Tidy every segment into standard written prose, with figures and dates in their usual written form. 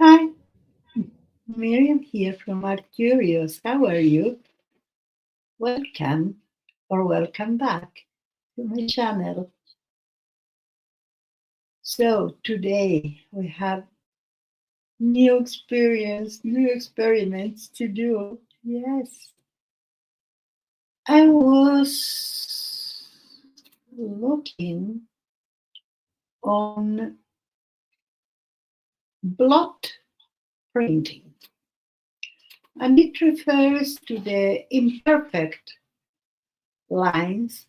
Hi, Miriam here from Art Curious. How are you? Welcome or welcome back to my channel. So today we have new experience, new experiments to do. Yes, I was looking on blot printing, and it refers to the imperfect lines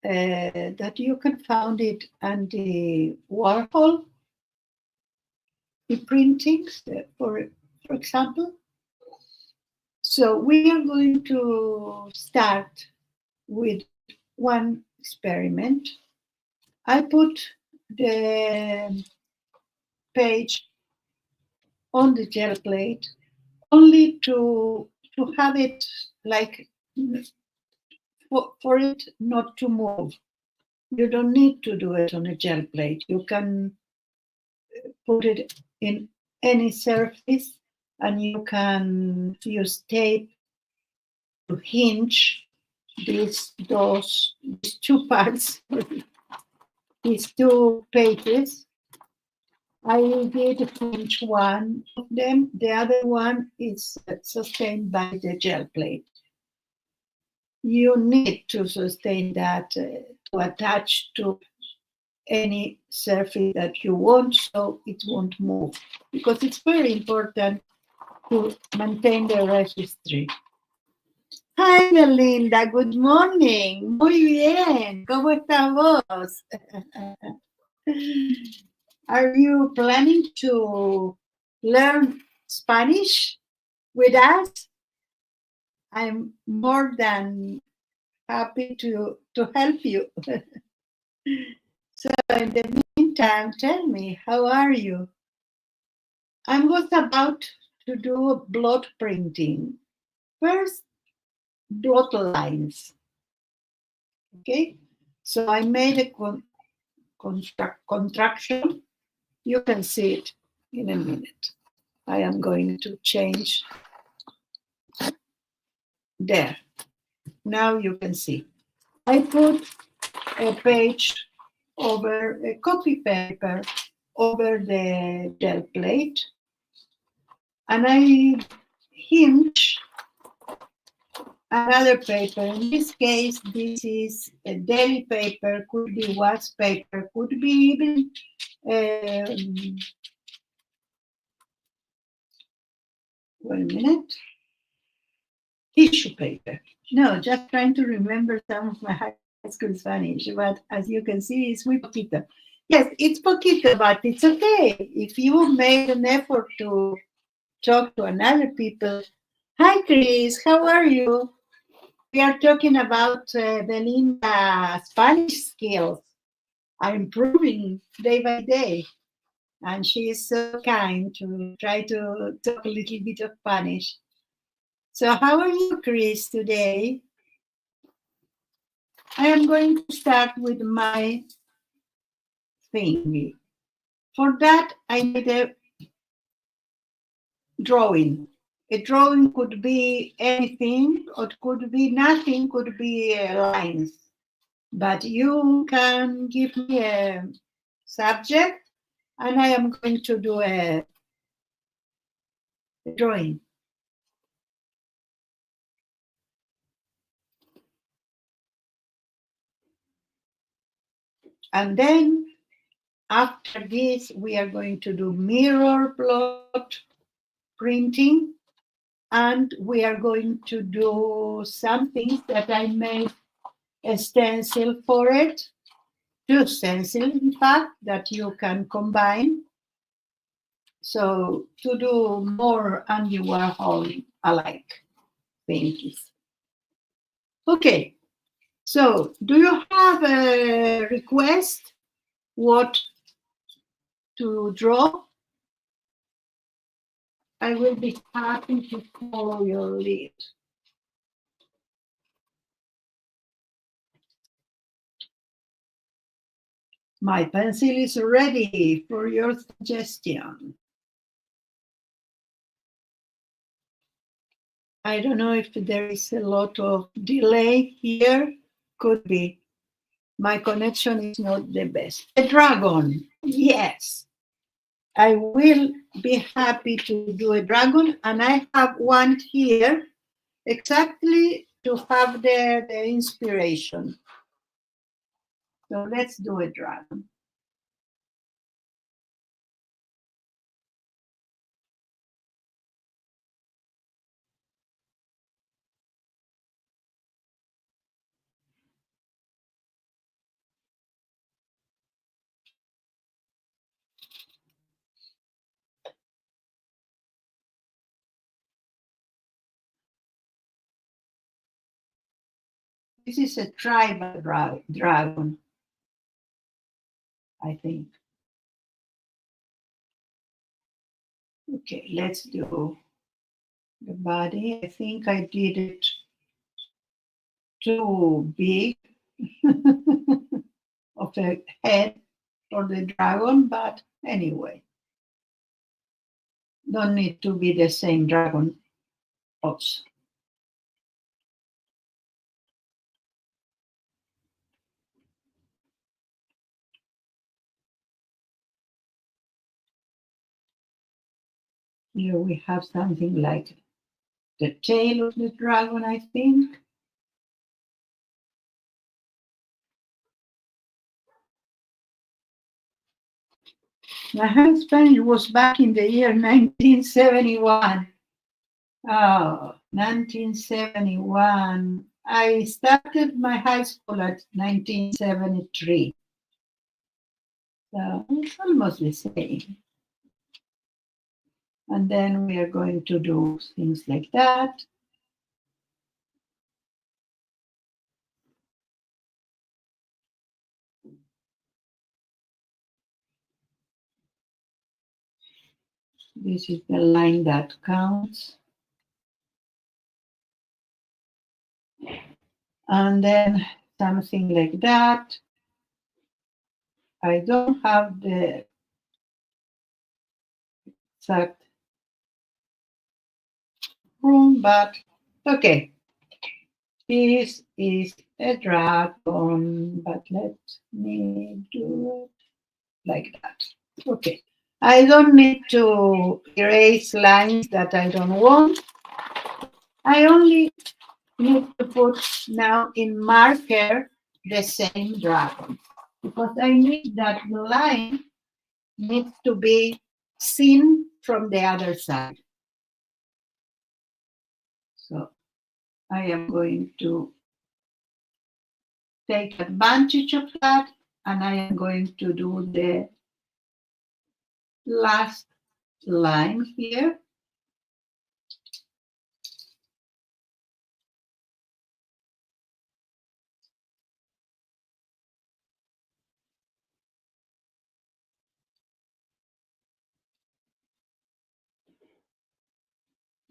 that you can find it Andy Warhol printings, for example. So we are going to start with one experiment. I put the page on the gel plate only to have it like for it not to move. You don't need to do it on a gel plate. You can put it in any surface, and you can use tape to hinge these two parts, these two pages. I did hinge one of them. The other one is sustained by the gel plate. You need to sustain that to attach to any surface that you want so it won't move, because it's very important to maintain the registry. Hi, Belinda. Good morning. Muy bien. ¿Cómo estamos? Are you planning to learn Spanish with us? I'm more than happy to help you. So, in the meantime, tell me, how are you? I was about to do blot printing. First, blot lines. Okay, so I made a contraction. You can see it in a minute. I am going to change there. Now you can see. I put a page over a copy paper over the gel plate, and I hinge another paper. In this case, this is a daily paper, could be wax paper, could be even wait a minute, tissue paper. No, just trying to remember some of my high school Spanish, but as you can see, it's muy poquito. Yes, it's poquito, but it's okay. If you made an effort to talk to another people. Hi, Chris, how are you? We are talking about Belinda's Spanish skills are improving day by day, and she is so kind to try to talk a little bit of Spanish. So, how are you, Chris, today? I am going to start with my thing. For that, I need a drawing. A drawing could be anything, or it could be nothing, could be lines. But you can give me a subject, and I am going to do a drawing. And then after this, we are going to do mirror plot printing, and we are going to do some things that I made a stencil for it, two stencils, in fact, that you can combine. So to do more Andy Warhol alike things. Okay, so do you have a request what to draw? I will be happy to follow your lead. My pencil is ready for your suggestion. I don't know if there is a lot of delay here. Could be. My connection is not the best. A dragon, yes. I will be happy to do a dragon, and I have one here exactly to have the inspiration. So let's do a dragon. This is a tribal dragon, I think. Okay, let's do the body. I think I did it too big of a head for the dragon, but anyway, don't need to be the same dragon also. Here we have something like the tail of the dragon, I think. My husband was back in the year 1971. Oh, 1971. I started my high school at 1973. So it's almost the same. And then we are going to do things like that. This is the line that counts. And then something like that. I don't have the exact room, but okay. This is a dragon, but let me do it like that. Okay. I don't need to erase lines that I don't want. I only need to put now in marker the same dragon, because I need that the line needs to be seen from the other side. So I am going to take advantage of that, and I am going to do the last line here.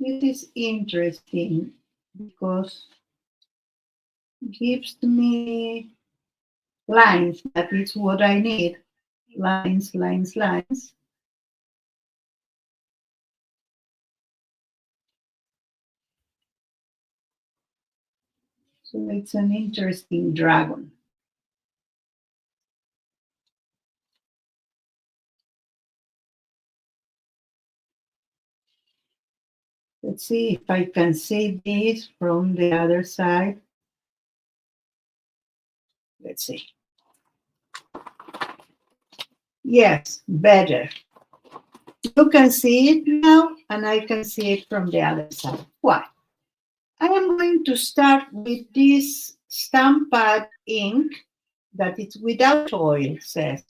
This is interesting because it gives me lines. That is what I need. Lines, lines, lines. So it's an interesting dragon. Let's see if I can see this from the other side. Let's see. Yes, better. You can see it now, and I can see it from the other side. Why? I am going to start with this stamp pad ink that is without oil, says.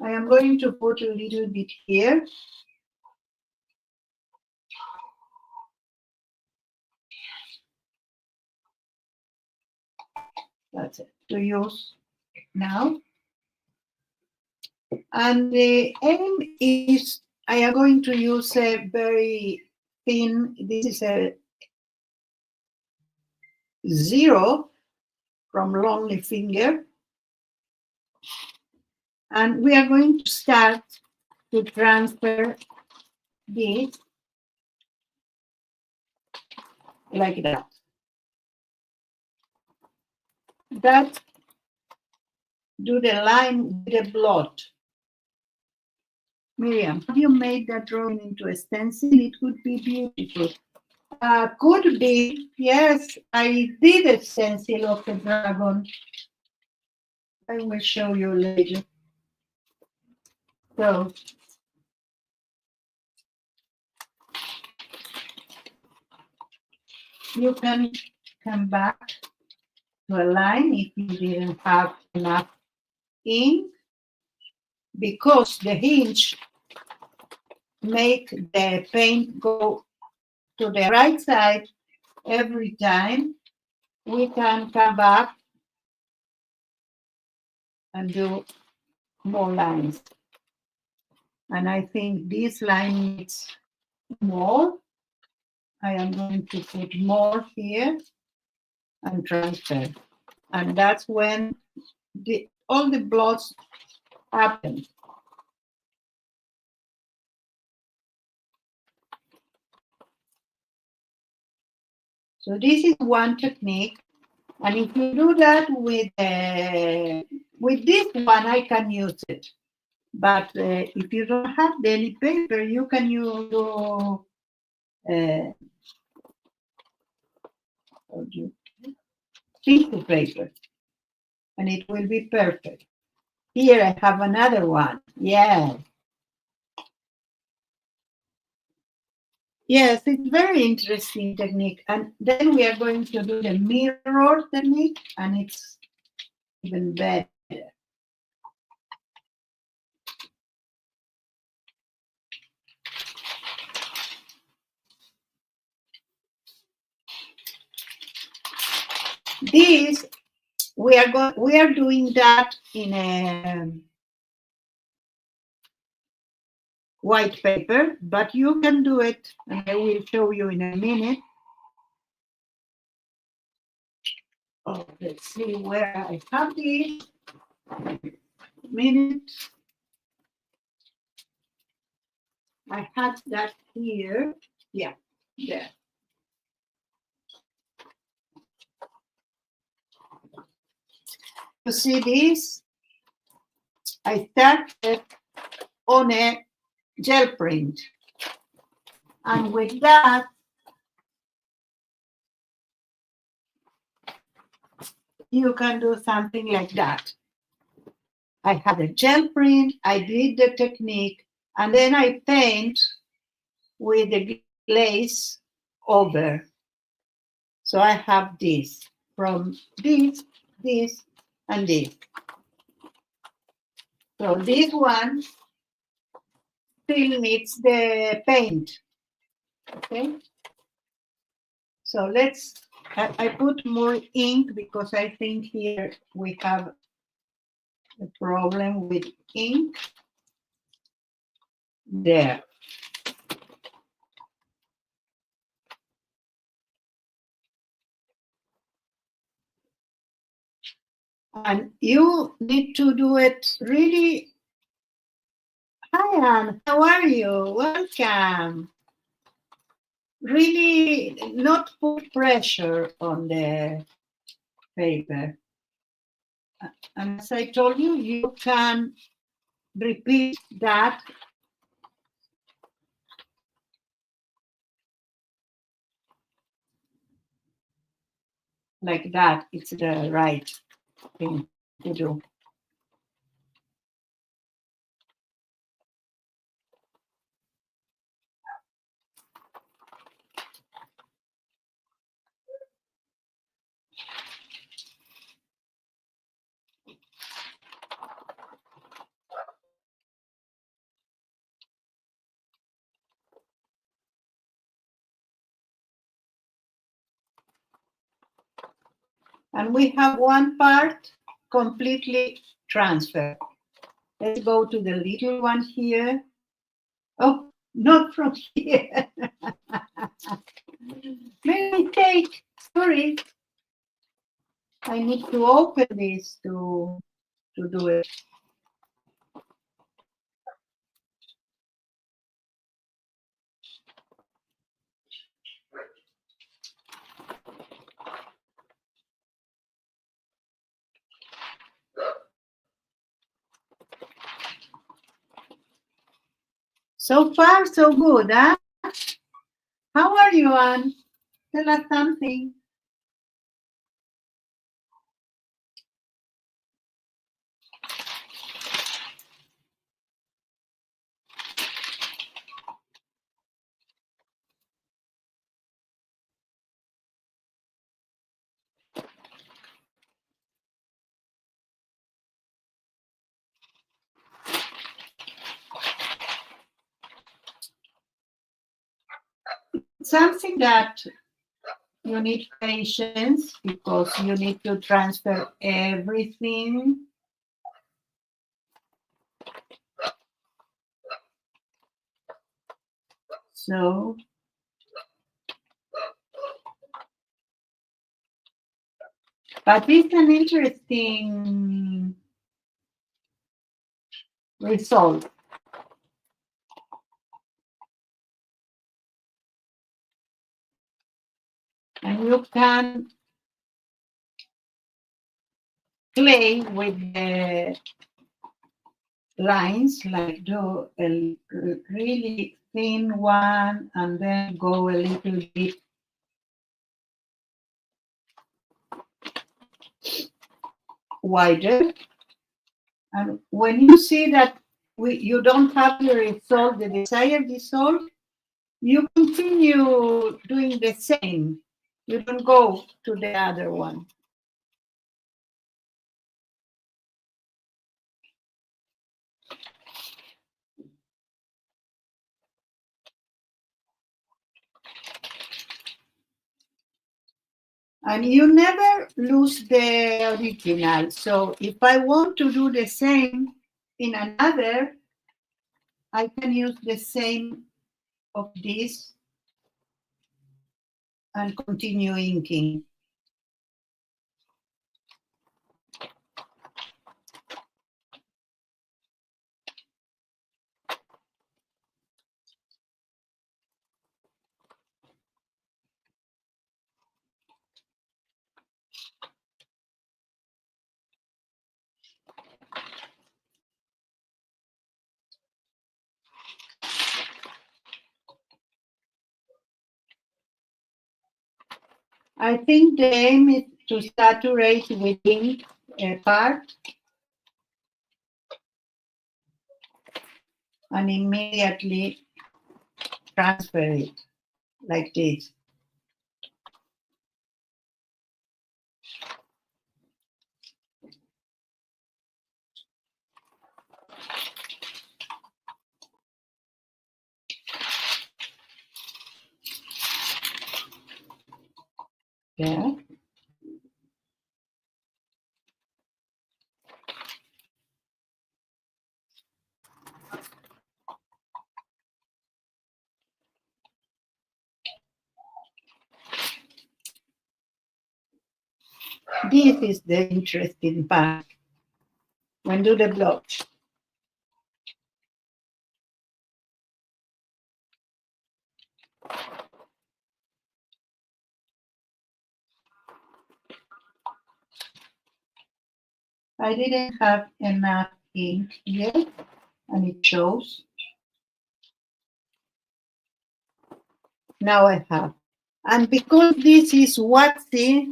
I am going to put a little bit here. That's it, to use now. And the aim is, I am going to use a very thin, this is a 0 from Lonely Finger. And we are going to start to transfer this like that. That do the line with the blot. Miriam, have you made that drawing into a stencil? It would be beautiful. Could be, yes. I did a stencil of the dragon. I will show you later. So, you can come back to a line if you didn't have enough ink, because the hinge make the paint go to the right side every time. We can come back and do more lines. And I think this line needs more. I am going to put more here and transfer. And that's when all the blots happen. So this is one technique. And if you do that with this one, I can use it. But if you don't have daily paper, you can use tissue paper, and it will be perfect. Here I have another one. Yeah. Yes, it's very interesting technique. And then we are going to do the mirror technique, and it's even better. This we are doing that in a white paper, but you can do it, and I will show you in a minute. Oh, let's see where I have this. Minute. I had that here. Yeah, there. You see this? I started on a gel print. And with that, you can do something like that. I had a gel print, I did the technique, and then I paint with the glaze over. So I have this, from this, and this. So this one still needs the paint. Okay. So I put more ink because I think here we have a problem with ink. There. And you need to do it really. Hi, Anne. How are you? Welcome. Really not put pressure on the paper. And as I told you, you can repeat that. Like that. It's the right thing to do. And we have one part completely transferred. Let's go to the little one here. Oh, not from here. Mistake. Sorry. I need to open this to do it. So far, so good, huh? How are you, Anne? Tell us something. Something that you need patience because you need to transfer everything. So, but it's an interesting result. And you can play with the lines, like do a really thin one and then go a little bit wider. And when you see that you don't have the result, the desired result, you continue doing the same. You don't go to the other one. And you never lose the original. So if I want to do the same in another, I can use the same of this and continue inking. I think the aim is to saturate with ink a part and immediately transfer it like this. Yeah. This is the interesting part when do the blotch. I didn't have enough ink yet, and it shows. Now I have. And because this is waxy,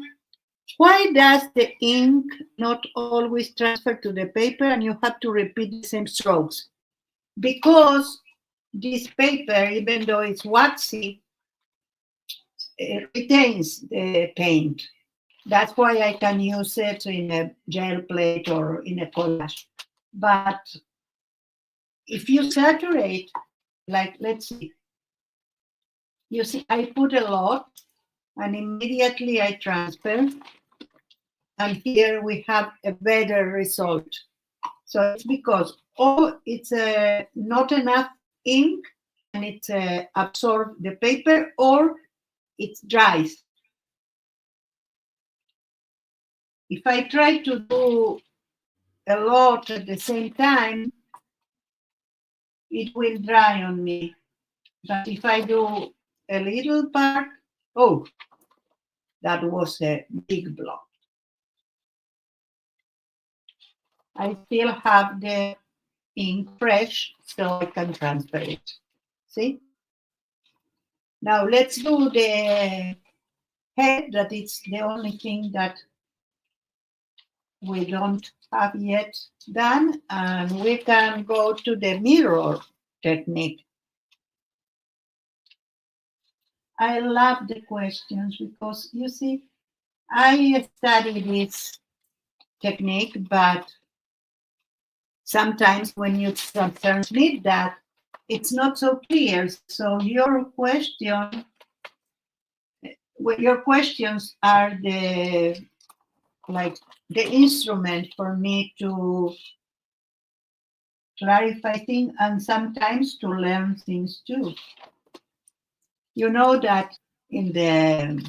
why does the ink not always transfer to the paper and you have to repeat the same strokes? Because this paper, even though it's waxy, it retains the paint. That's why I can use it in a gel plate or in a collage. But if you saturate, like, let's see, you see, I put a lot and immediately I transfer. And here we have a better result. So it's because it's not enough ink and it absorbs the paper or it dries. If I try to do a lot at the same time, it will dry on me. But if I do a little part, oh, that was a big block. I still have the ink fresh, so I can transfer it. See? Now let's do the head, that it's the only thing that we don't have yet done, and we can go to the mirror technique. I love the questions because you see, I study this technique, but sometimes when you transmit that, it's not so clear. So your questions are the instrument for me to clarify things and sometimes to learn things too. You know that in the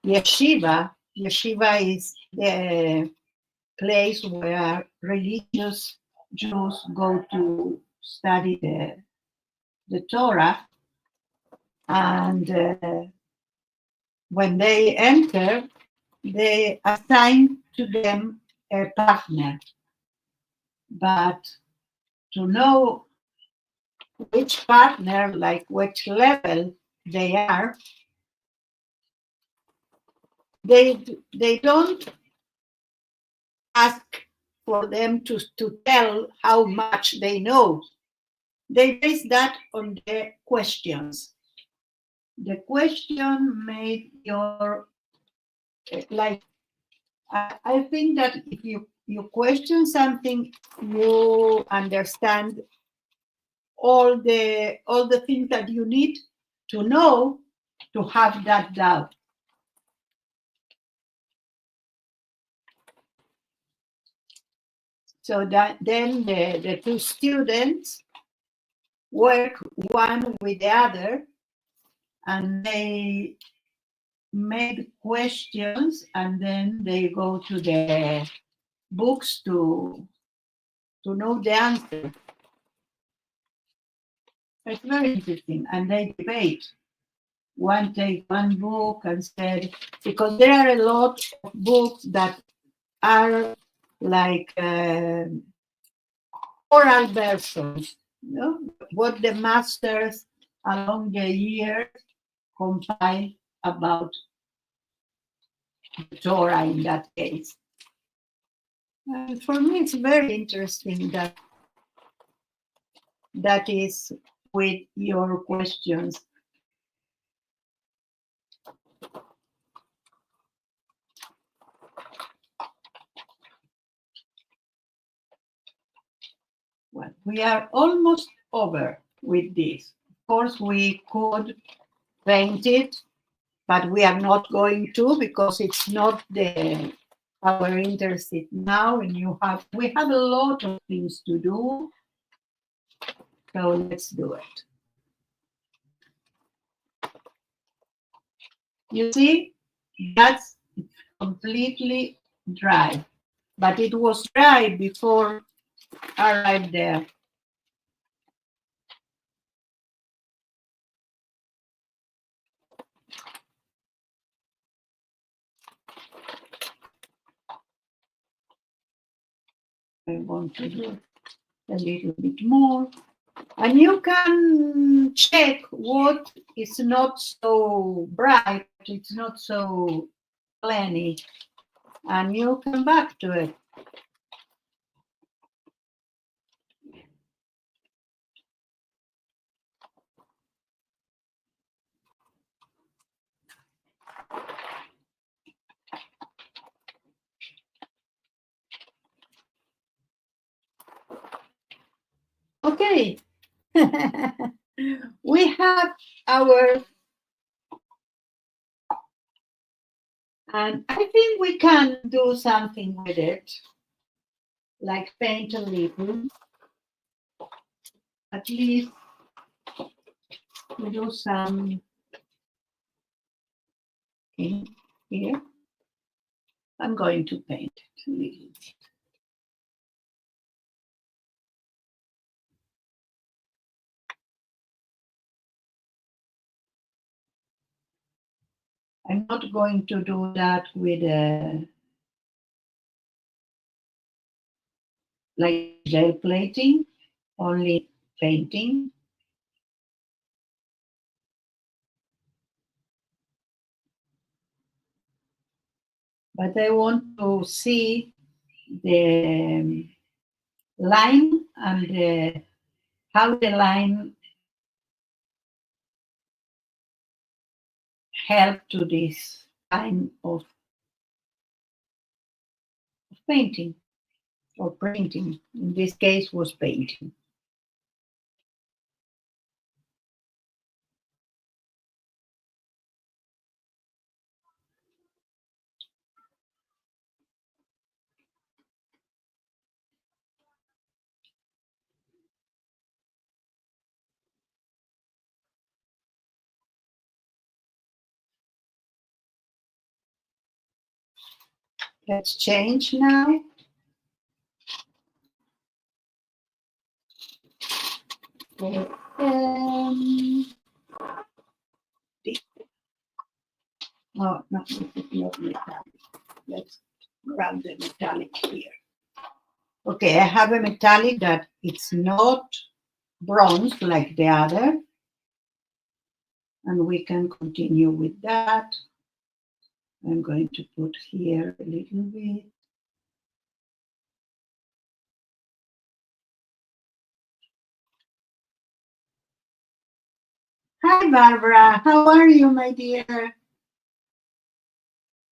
yeshiva is the place where religious Jews go to study the Torah, and when they enter, they assign to them a partner. But to know which partner, like which level they are, they don't ask for them to tell how much they know. They base that on the questions. The question made your, like, I think that if you question something, you understand all the things that you need to know to have that doubt. So that then the two students work one with the other, and they made questions, and then they go to the books to know the answer. It's very interesting, and they debate. One take one book and said, because there are a lot of books that are like oral versions, you know, what the masters along the years compile about the Torah in that case. For me, it's very interesting that is with your questions. Well, we are almost over with this. Of course, we could paint it, but we are not going to because it's not our interest now. And we have a lot of things to do, so let's do it. You see, that's completely dry, but it was dry before I arrived there. I want to do a little bit more. And you can check what is not so bright, it's not so plenty, and you come back to it. Okay. We have our, and I think we can do something with it, like paint a little. At least we do some in here. I'm going to paint it a little bit. I'm not going to do that with like gel plating, only painting. but I want to see the line and how the line help to this kind of painting or painting. In this case, was painting. Let's change now. Um, no, not metallic. Let's grab the metallic here. Okay, I have a metallic that it's not bronze like the other, and we can continue with that. I'm going to put here a little bit. Hi, Barbara. How are you, my dear?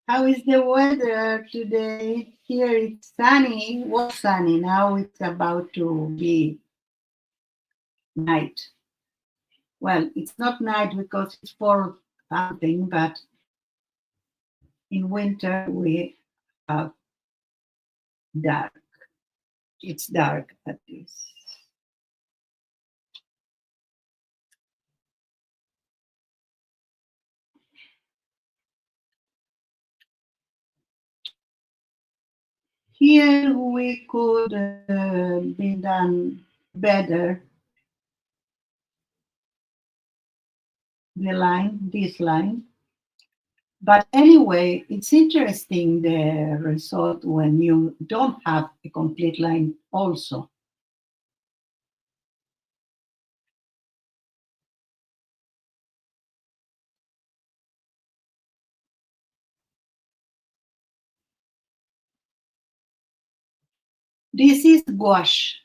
How is the weather today? Here it's sunny. Was sunny. Now it's about to be night. Well, it's not night because it's for something, but in winter we have dark. It's dark at this. Here we could be done better the line, this line. But anyway, it's interesting the result when you don't have a complete line also. This is gouache,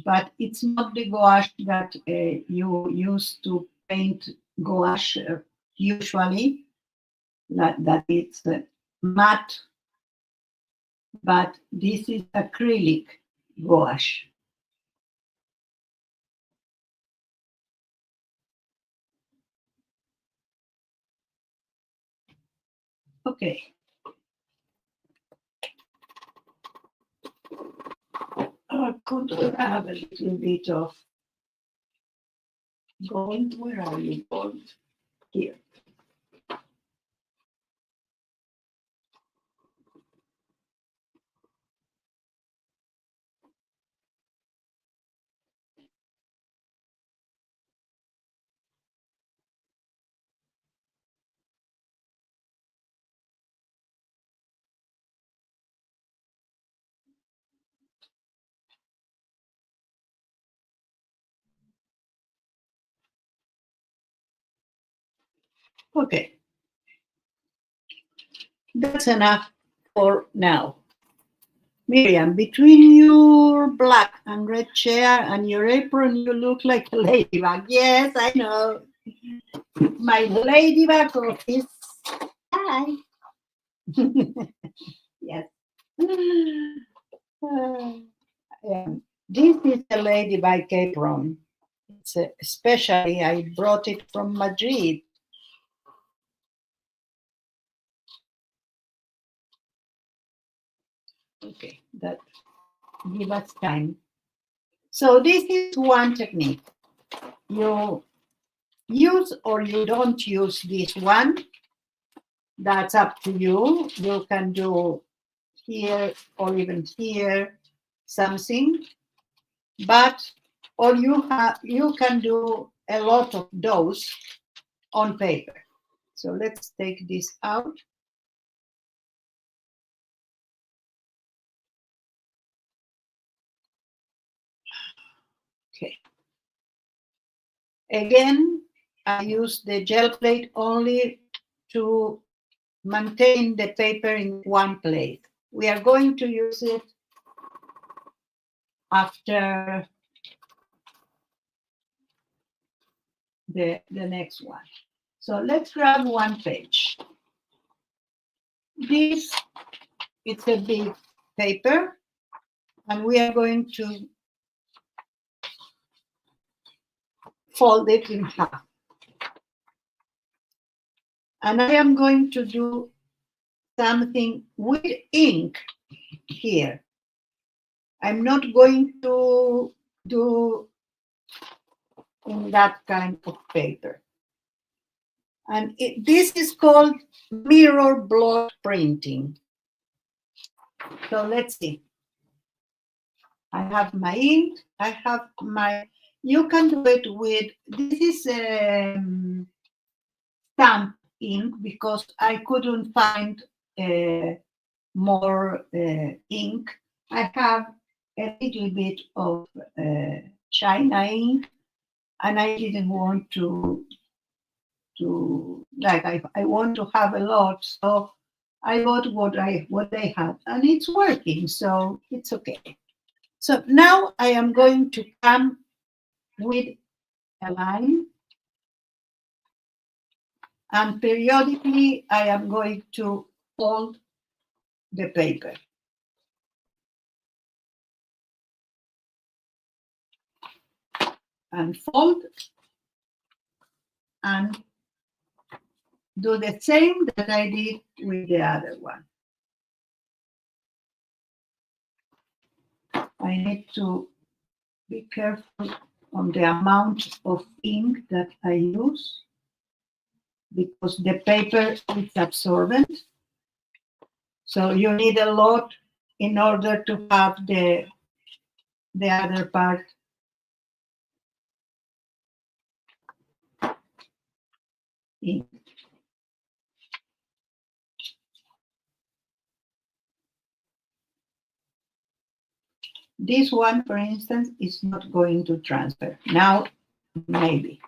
but it's not the gouache that you use to paint gouache usually, that it's matte, but this is acrylic gouache. Okay. Could we have a little bit of gold? Where are you, gold? Here. Okay. That's enough for now. Miriam, between your black and red chair and your apron, you look like a ladybug. Yes, I know. My ladybug office. Hi. Yes. This is a ladybug apron. It's especially, I brought it from Madrid. Okay, that give us time. So this is one technique. You use or you don't use this one. That's up to you. You can do here or even here something, but or you can do a lot of those on paper. So let's take this out. Okay. Again, I use the gel plate only to maintain the paper in one place. We are going to use it after the next one. So let's grab one page. This is a big paper, and we are going to fold it in half. And I am going to do something with ink here. I'm not going to do in that kind of paper. And this is called mirror block printing. So let's see. I have my ink. I have my, you can do it with, this is stamp ink because I couldn't find more ink. I have a little bit of China ink, and I didn't want to like I want to have a lot, so I bought what they had, and it's working, so it's okay. So now I am going to come with a line, and periodically I am going to fold the paper. And fold and do the same that I did with the other one. I need to be careful on the amount of ink that I use because the paper is absorbent. So you need a lot in order to have the other part ink. This one, for instance, is not going to transfer. Now, maybe.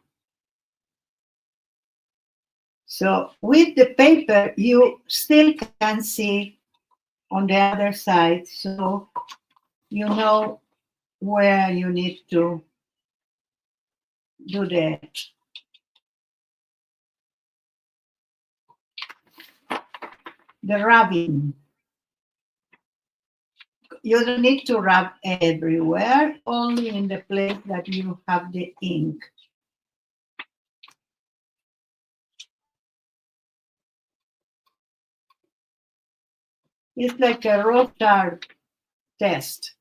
So with the paper, you still can see on the other side, so you know where you need to do the rubbing. You don't need to rub everywhere, only in the place that you have the ink. It's like a Rotary test.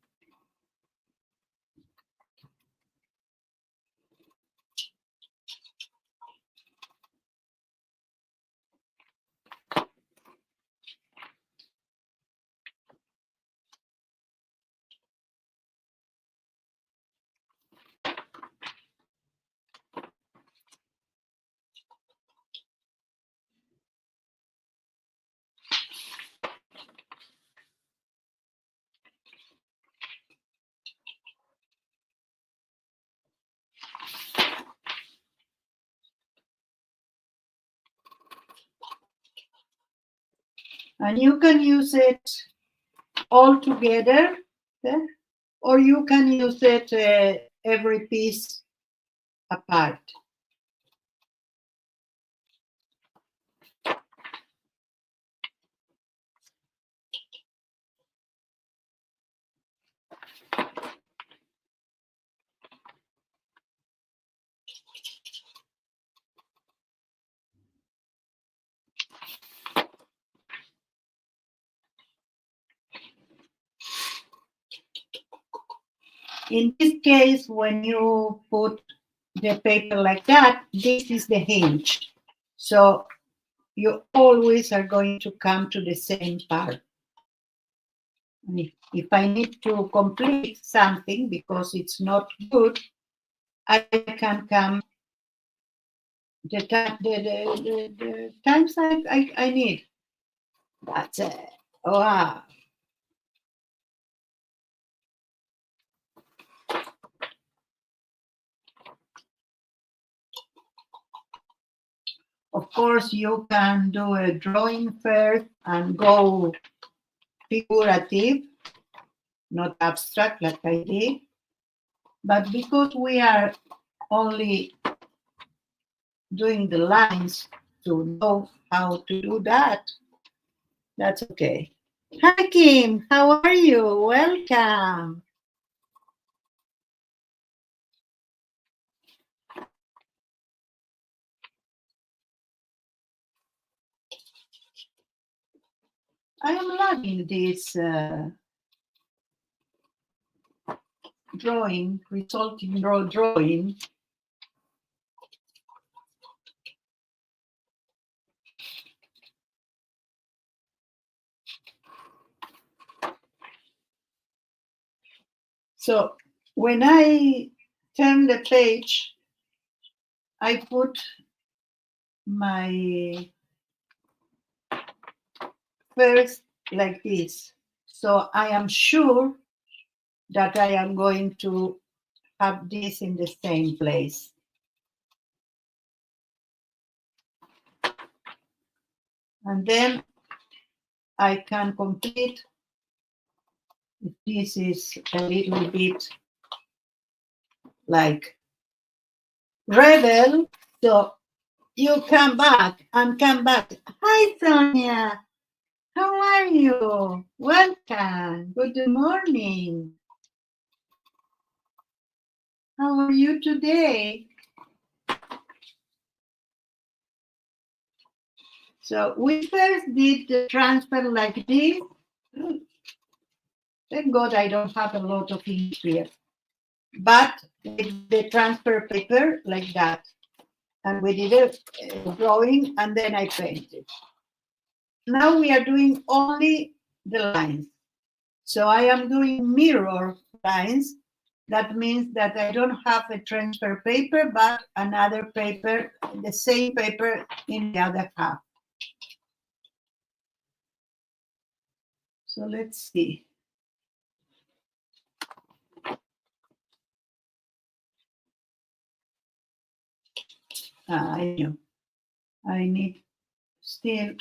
And you can use it all together, or you can use it every piece apart. In this case, when you put the paper like that, this is the hinge. So you always are going to come to the same part. And if I need to complete something because it's not good, I can come the times I need. That's it. Wow. Of course, you can do a drawing first and go figurative, not abstract like I did. But because we are only doing the lines to know how to do that, that's okay. Hi, Kim. How are you? Welcome. I am loving this drawing, resulting drawing. So when I turn the page, I put my first like this. So I am sure that I am going to have this in the same place. And then I can complete. This is a little bit like rebel. So you come back and come back. Hi, Sonia. How are you? Welcome. Good morning. How are you today? So we first did the transfer like this. Thank God I don't have a lot of ink here. But with the transfer paper like that. And we did a drawing and then I painted. Now we are doing only the lines. So I am doing mirror lines. That means that I don't have a transfer paper, but another paper, the same paper in the other half. So let's see. I know. I need still.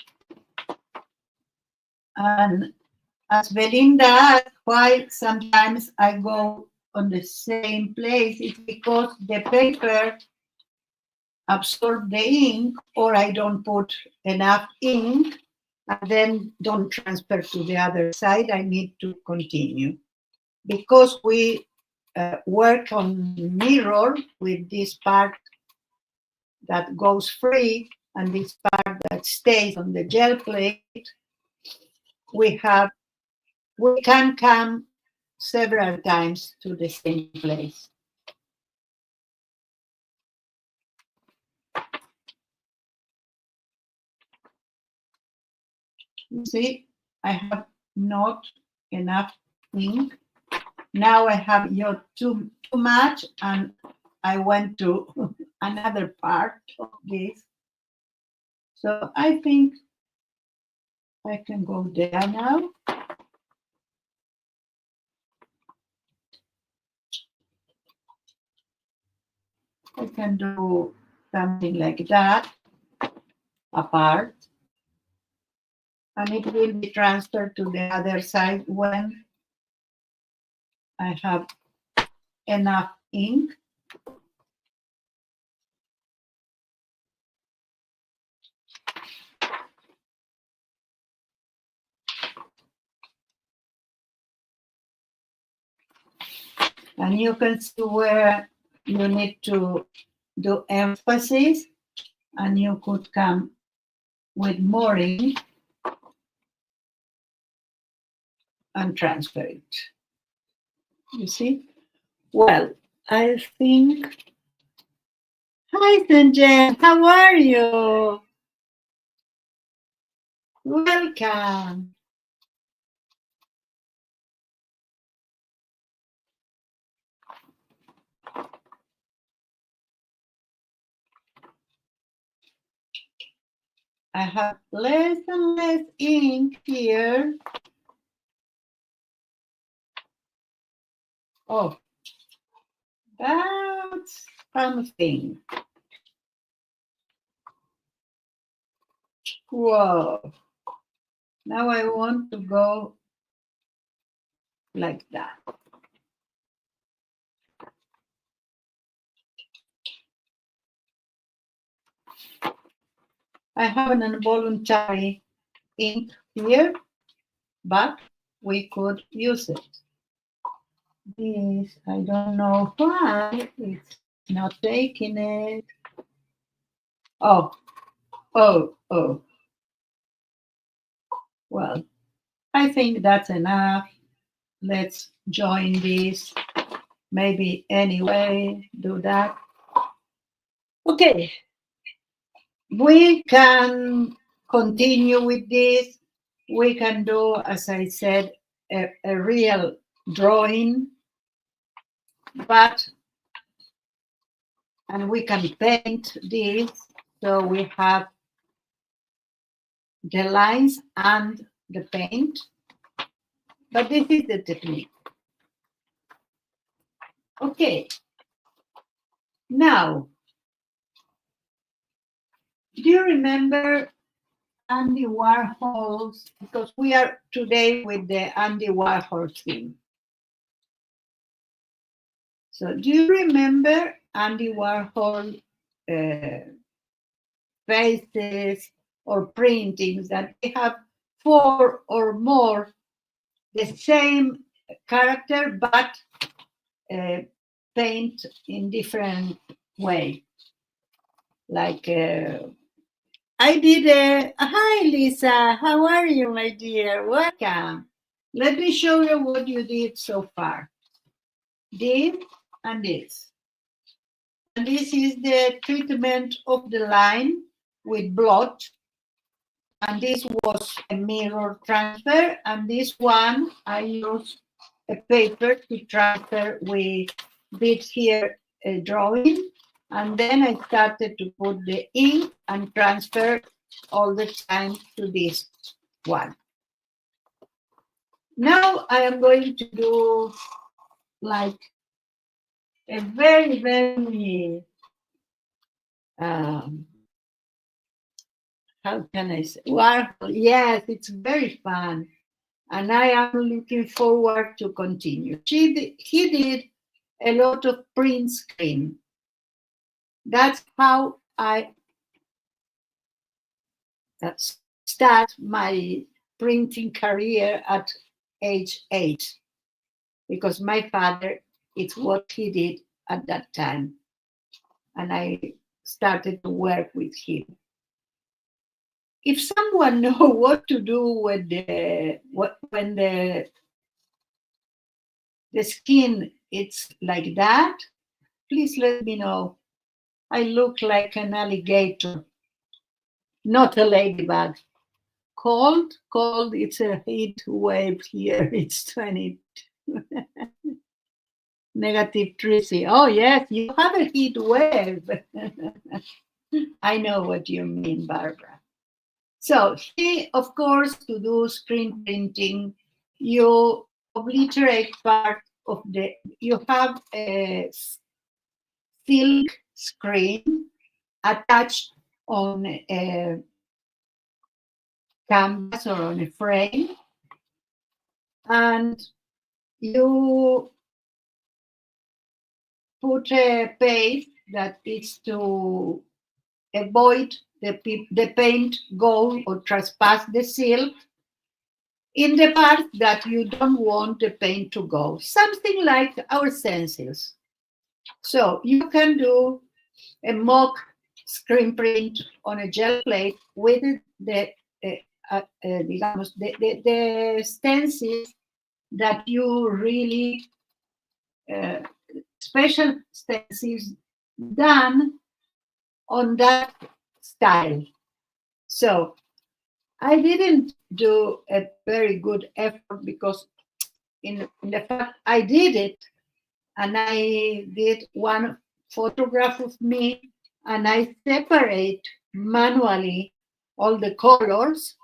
And as Belinda asked, why sometimes I go on the same place, it's because the paper absorbs the ink, or I don't put enough ink, and then don't transfer to the other side. I need to continue. Because we work on mirror with this part that goes free and this part that stays on the gel plate, we can come several times to the same place. You see, I have not enough ink. Now I have too much, and I went to another part of this. So I think I can go there now. I can do something like that apart, and it will be transferred to the other side when I have enough ink. And you can see where you need to do emphasis, and you could come with more ink and transfer it. You see? Well, I think. Hi, Sanjay. How are you? Welcome. I have less and less ink here. Oh, that's something. Whoa. Now I want to go like that. I have an involuntary ink here, but we could use it. This, I don't know why it's not taking it. Oh. Well, I think that's enough. Let's join this. Maybe anyway, do that. Okay. We can continue with this. We can do, as I said, a real drawing, and we can paint this. So we have the lines and the paint. But this is the technique. Okay. Now, do you remember Andy Warhol's? Because we are today with the Andy Warhol theme. So do you remember Andy Warhol faces or printings that they have 4 or more the same character but paint in different way? Like I did a hi Lisa, how are you, my dear? Welcome. Let me show you what you did so far. This and this. And this is the treatment of the line with blood. And this was a mirror transfer. And this one, I used a paper to transfer. We did here a drawing. And then I started to put the ink and transfer all the time to this one. Now I am going to do like a very, very, how can I say? Warhol. Yes, it's very fun. And I am looking forward to continue. He did a lot of print screen. That's how I start my printing career at age 8, because my father, it's what he did at that time. And I started to work with him. If someone knows what to do with when the skin it's like that, please let me know. I look like an alligator, not a ladybug. Cold, it's a heat wave here. It's 20 negative 30. Oh yes, you have a heat wave. I know what you mean, Barbara. So he, of course, to do screen printing, you obliterate part of you have a silk screen attached on a canvas or on a frame, and you put a paste that is to avoid the paint go or trespass the silk in the part that you don't want the paint to go, something like our stencils. So you can do a mock screen print on a gel plate with the stencils that you really special stencils done on that style. So I didn't do a very good effort because in the fact I did it, and I did one photograph of me, and I separate manually all the colors,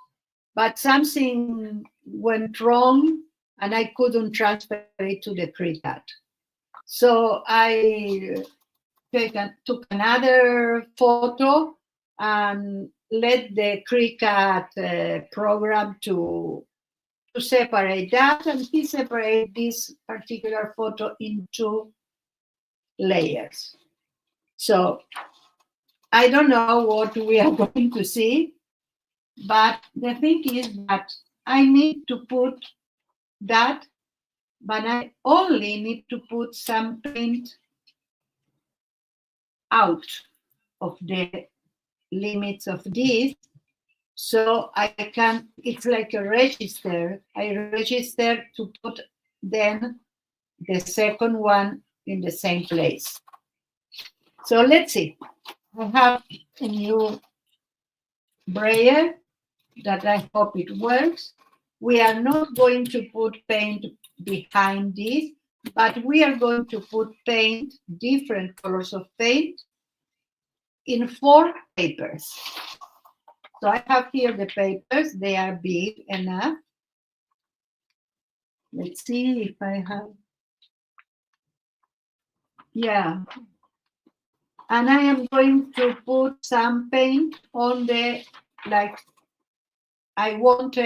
but something went wrong and I couldn't transfer it to the Cricut. So I took another photo and let the Cricut program to separate that, and he separates this particular photo into layers. So I don't know what we are going to see, but the thing is that I need to put that, but I only need to put some paint out of the limits of this. So I can, it's like a register. I register to put then the second one in the same place. So let's see. I have a new brayer that I hope it works. We are not going to put paint behind this, but we are going to put paint, different colors of paint, in 4 papers. So I have here the papers. They are big enough. Let's see if I have. Yeah. And I am going to put some paint on the, like, I want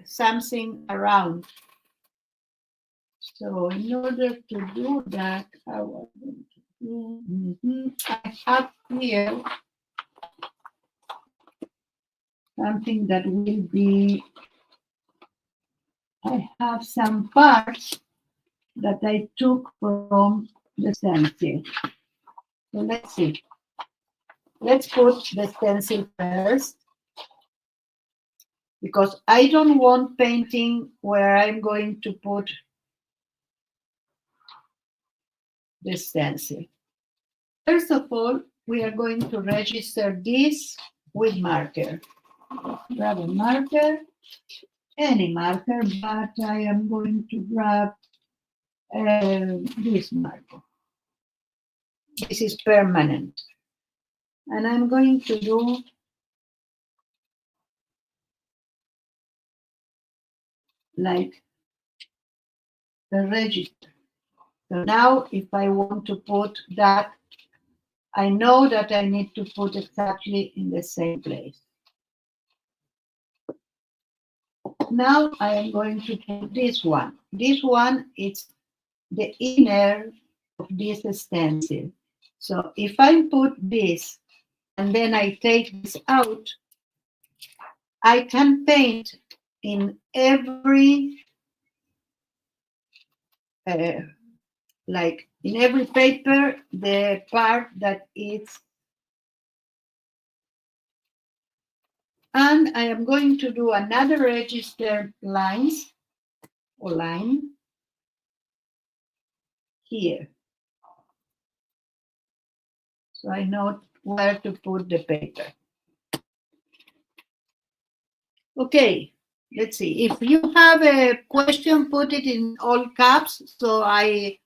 something around. So in order to do that, I want to do, I have here something that will be, I have some parts that I took from the stencil. So let's see. Let's put the stencil first, because I don't want painting where I'm going to put the stencil. First of all, we are going to register this with marker. Grab a marker, any marker, but I am going to grab this marker. This is permanent. And I'm going to do like the register. So now if I want to put that, I know that I need to put exactly in the same place. Now I am going to put this one. This one is the inner of this stencil. So if I put this and then I take this out, I can paint in every, like in every paper, the part that is. And I am going to do another register lines or line here. So I know where to put the paper. Okay, let's see. If you have a question, put it in all caps so I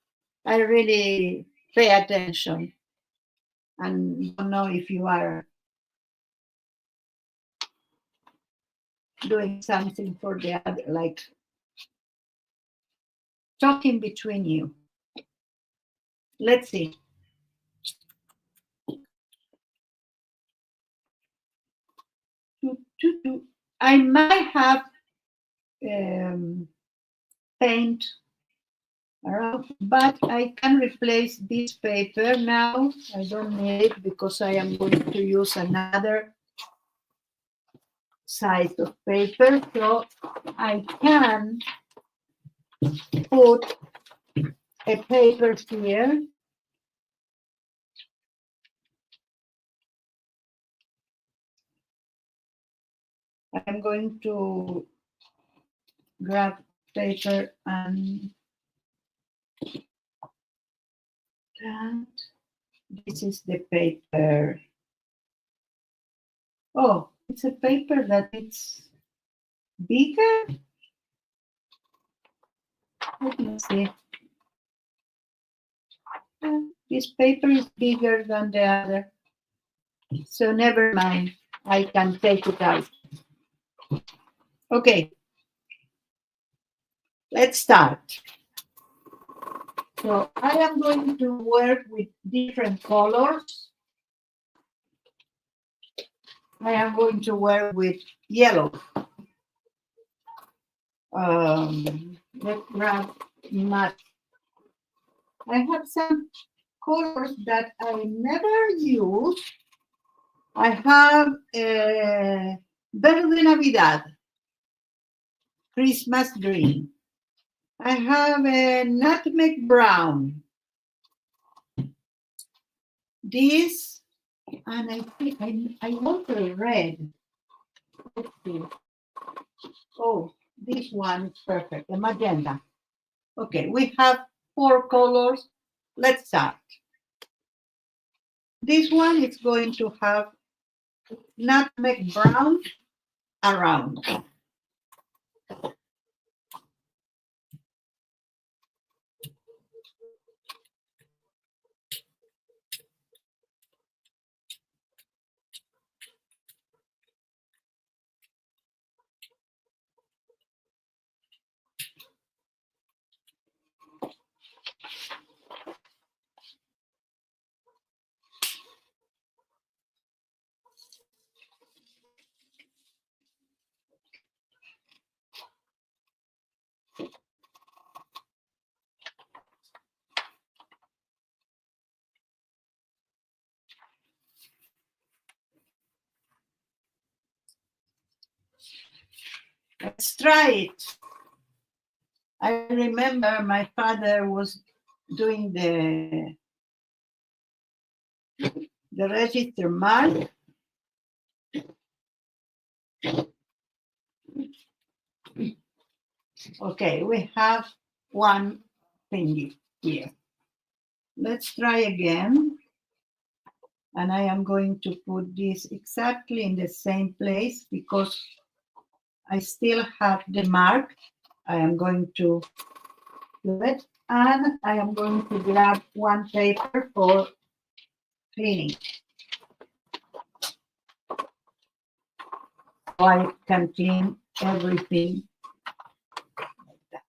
really pay attention and don't know if you are doing something for the other, like talking between you. Let's see. I might have paint around, but I can replace this paper now. I don't need it because I am going to use another size of paper, so I can put a paper here. I'm going to grab paper and that. This is the paper. Oh, it's a paper that it's bigger. Let me see. This paper is bigger than the other. So never mind. I can take it out. Okay. Let's start. So I am going to work with different colors. I am going to work with yellow. Let's grab matte. I have some colors that I never use. I have Verde Navidad, Christmas green. I have a nutmeg brown. This, and I think I want a red. Let's see. Oh, this one is perfect, the magenta. Okay, we have 4 colors. Let's start. This one is going to have nutmeg brown around. Let's try it. I remember my father was doing the register mark. Okay, we have one thingy here. Let's try again. And I am going to put this exactly in the same place because I still have the mark. I am going to do it. And I am going to grab one paper for cleaning. So I can clean everything like that.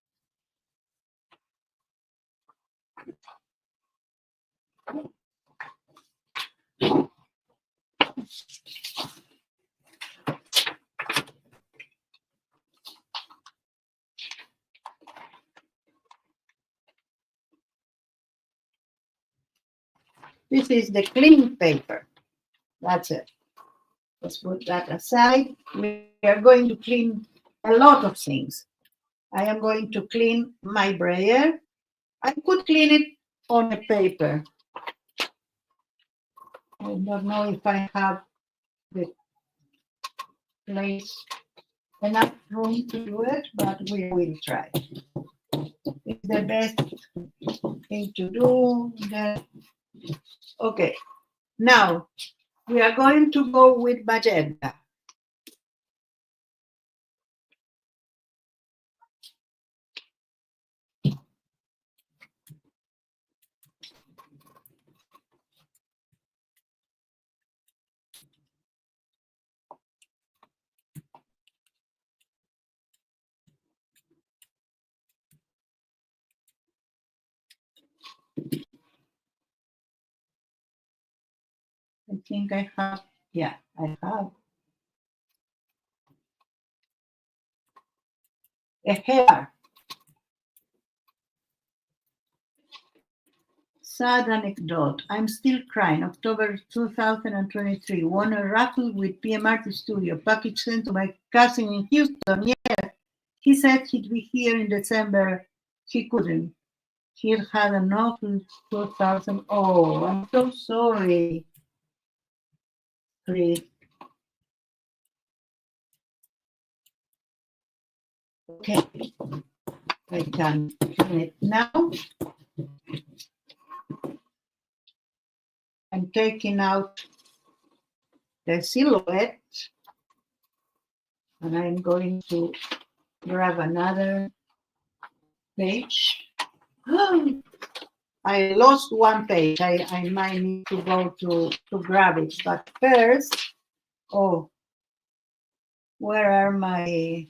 This is the clean paper. That's it. Let's put that aside. We are going to clean a lot of things. I am going to clean my brayer. I could clean it on a paper. I don't know if I have the place, enough room to do it, but we will try. It's the best thing to do. Okay, now we are going to go with magenta. I think I have, yeah, I have a hair. Sad anecdote. I'm still crying. October 2023. Won a raffle with PMRT Studio. Package sent to my cousin in Houston. Yeah. He said he'd be here in December. He couldn't. He had an awful 2000. Oh, I'm so sorry. Please. Okay. I can clean it now. I'm taking out the silhouette and I'm going to grab another page. I lost one page. I might need to go to grab it. But first, oh, where are my,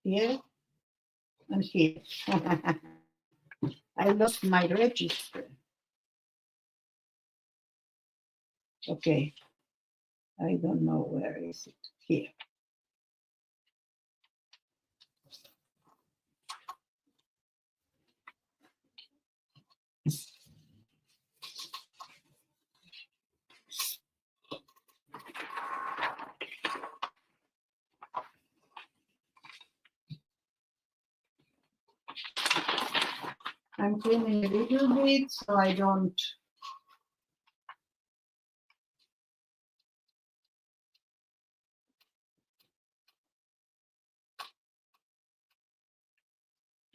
here and here. I lost my register. Okay, I don't know where is it. Here. I'm cleaning a little bit so I don't.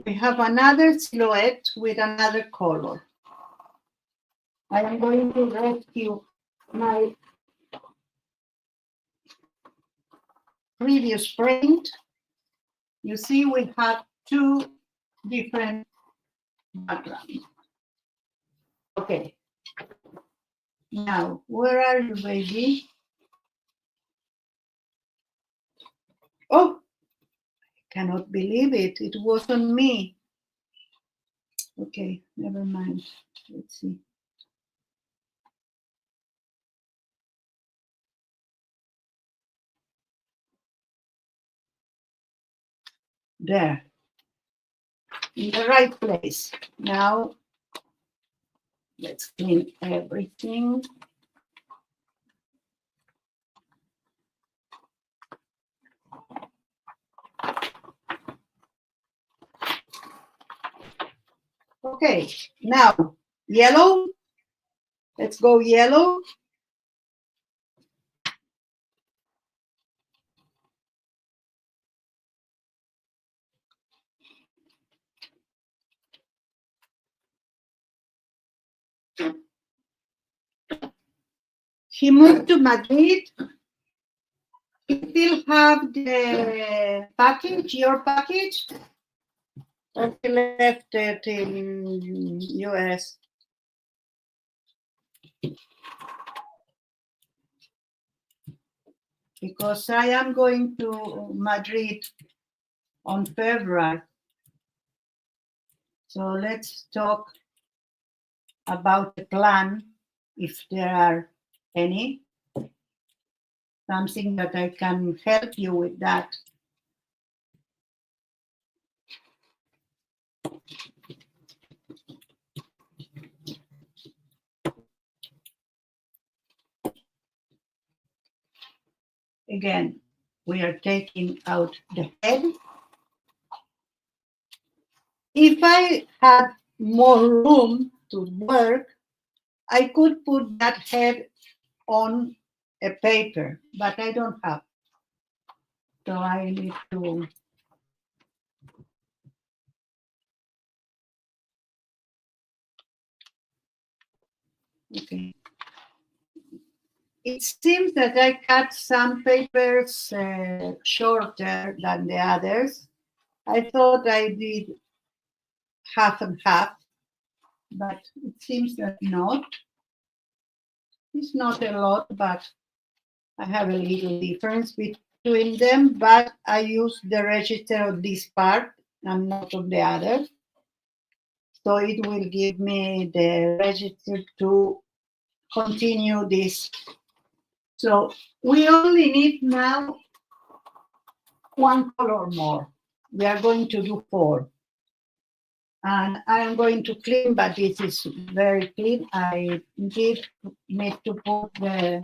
We have another silhouette with another color. I am going to rescue my previous print. You see, we have two different backgrounds. Okay. Now, where are you, baby? Oh, I cannot believe it. It wasn't me. Okay, never mind. Let's see. There. In the right place. Now, let's clean everything. Okay, now, yellow. Let's go yellow. He moved to Madrid. You still have the package, your package? Or he left it in US? Because I am going to Madrid on February. So let's talk about the plan, if there are any. Something that I can help you with that. Again, we are taking out the head. If I had more room to work, I could put that head on a paper, but I don't have. So I need to. Okay. It seems that I cut some papers shorter than the others. I thought I did half and half, but it seems that not. It's not a lot, but I have a little difference between them, but I use the register of this part and not of the other. So it will give me the register to continue this. So we only need now one color more. We are going to do 4. And I am going to clean, but this is very clean. I did need to put the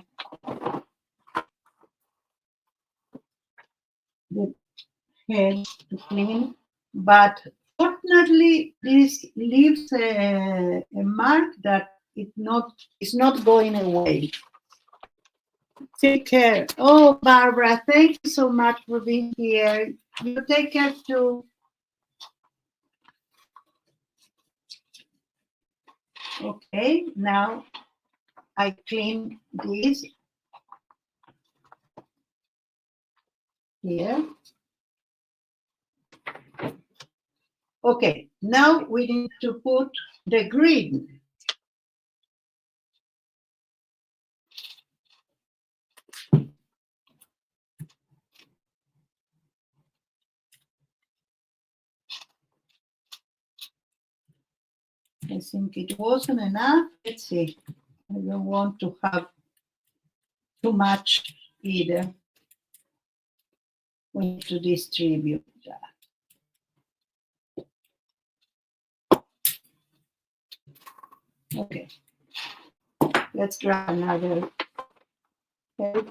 head to clean, but fortunately this leaves a mark that it's not going away. Take care. Oh, Barbara, thank you so much for being here. You take care too. Okay, now I clean this here. Okay, now we need to put the green. I think it wasn't enough. Let's see. I don't want to have too much either. We need to distribute that. Okay. Let's grab another page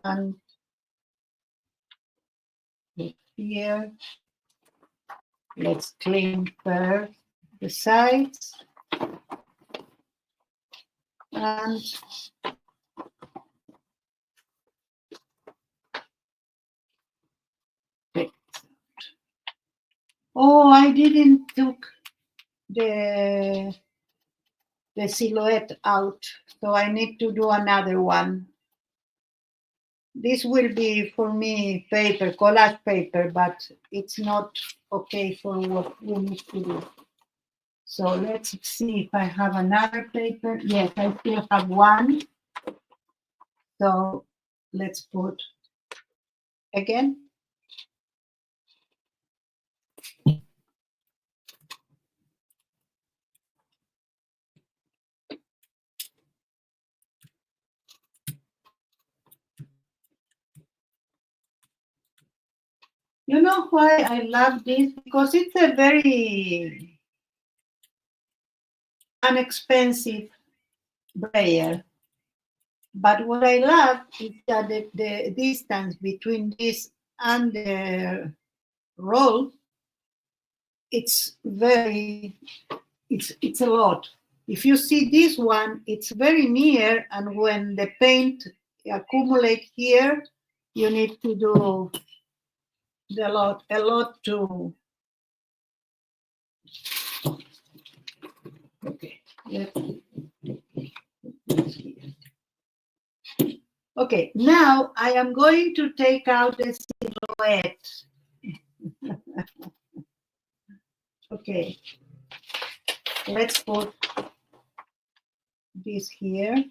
and put here. Let's clean first the sides. And oh, I didn't took the silhouette out, so I need to do another one. This will be for me paper, collage paper, but it's not okay for what we need to do. So let's see if I have another paper. Yes, I still have one. So let's put again. You know why I love this? Because it's a very inexpensive brayer. But what I love is that the distance between this and the roll, it's a lot. If you see this one, it's very near, and when the paint accumulates here, you need to do a lot to. Okay, okay, now I am going to take out the silhouette. Okay, let's put this here.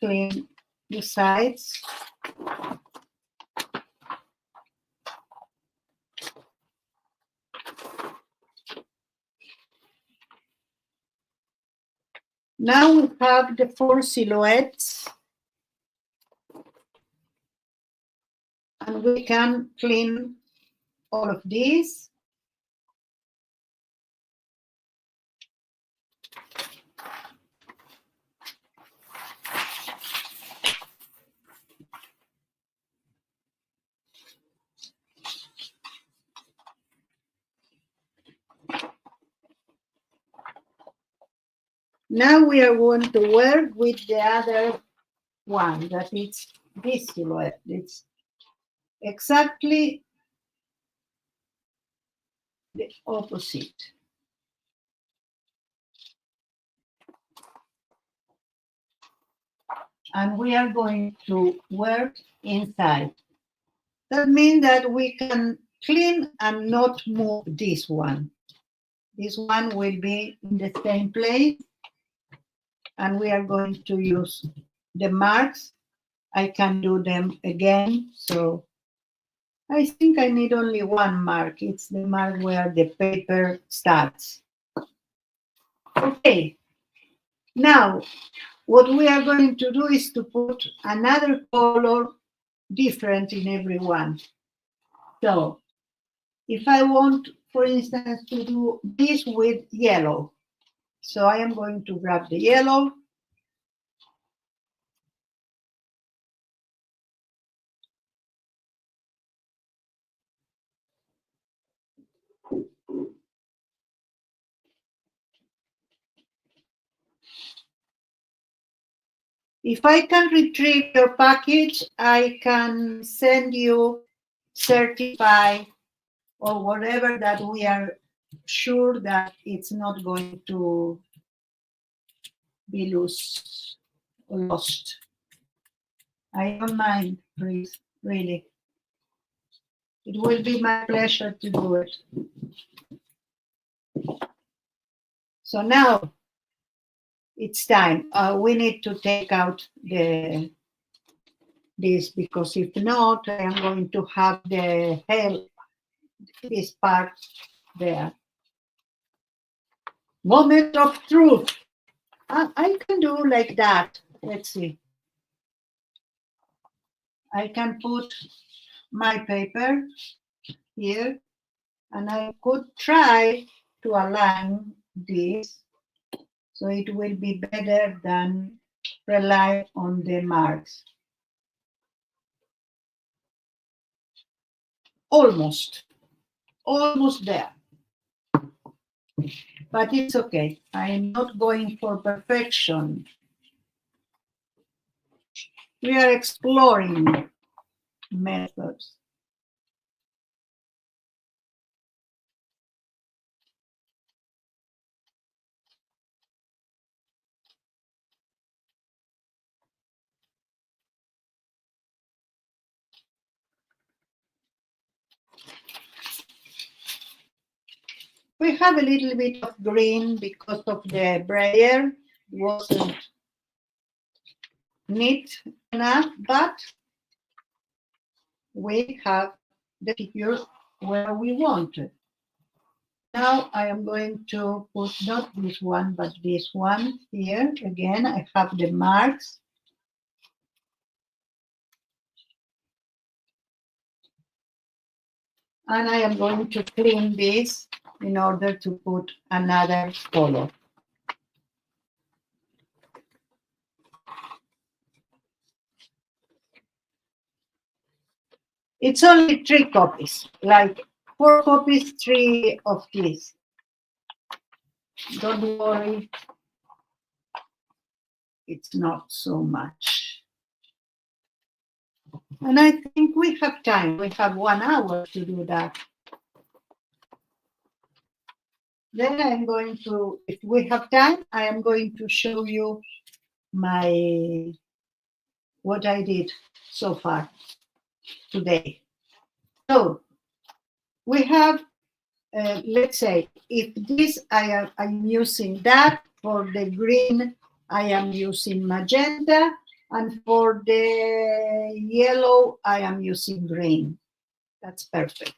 Clean the sides. Now we have the 4 silhouettes, and we can clean all of these. Now we are going to work with the other one, that is this silhouette. It's exactly the opposite. And we are going to work inside. That means that we can clean and not move this one. This one will be in the same place, and we are going to use the marks. I can do them again. So I think I need only one mark. It's the mark where the paper starts. Okay. Now, what we are going to do is to put another color different in every one. So if I want, for instance, to do this with yellow, so I am going to grab the yellow. If I can retrieve your package, I can send you certify or whatever that we are sure that it's not going to be lost. I don't mind, please, really. It will be my pleasure to do it. So now it's time. We need to take out this, because if not, I am going to have this part there. Moment of truth. I can do like that. Let's see. I can put my paper here, and I could try to align this so it will be better than rely on the marks. Almost there. But it's okay. I'm not going for perfection. We are exploring methods. We have a little bit of green because of the brayer wasn't neat enough, but we have the figure where we want it. Now I am going to put not this one, but this one here. Again, I have the marks. And I am going to clean this in order to put another color. It's only 3 copies, like 4 copies, 3 of this. Don't worry, it's not so much. And I think we have time. We have 1 hour to do that. Then I'm going to, if we have time, I am going to show you what I did so far today. So we have, let's say, if this I'm using that, for the green I am using magenta, and for the yellow I am using green. That's perfect.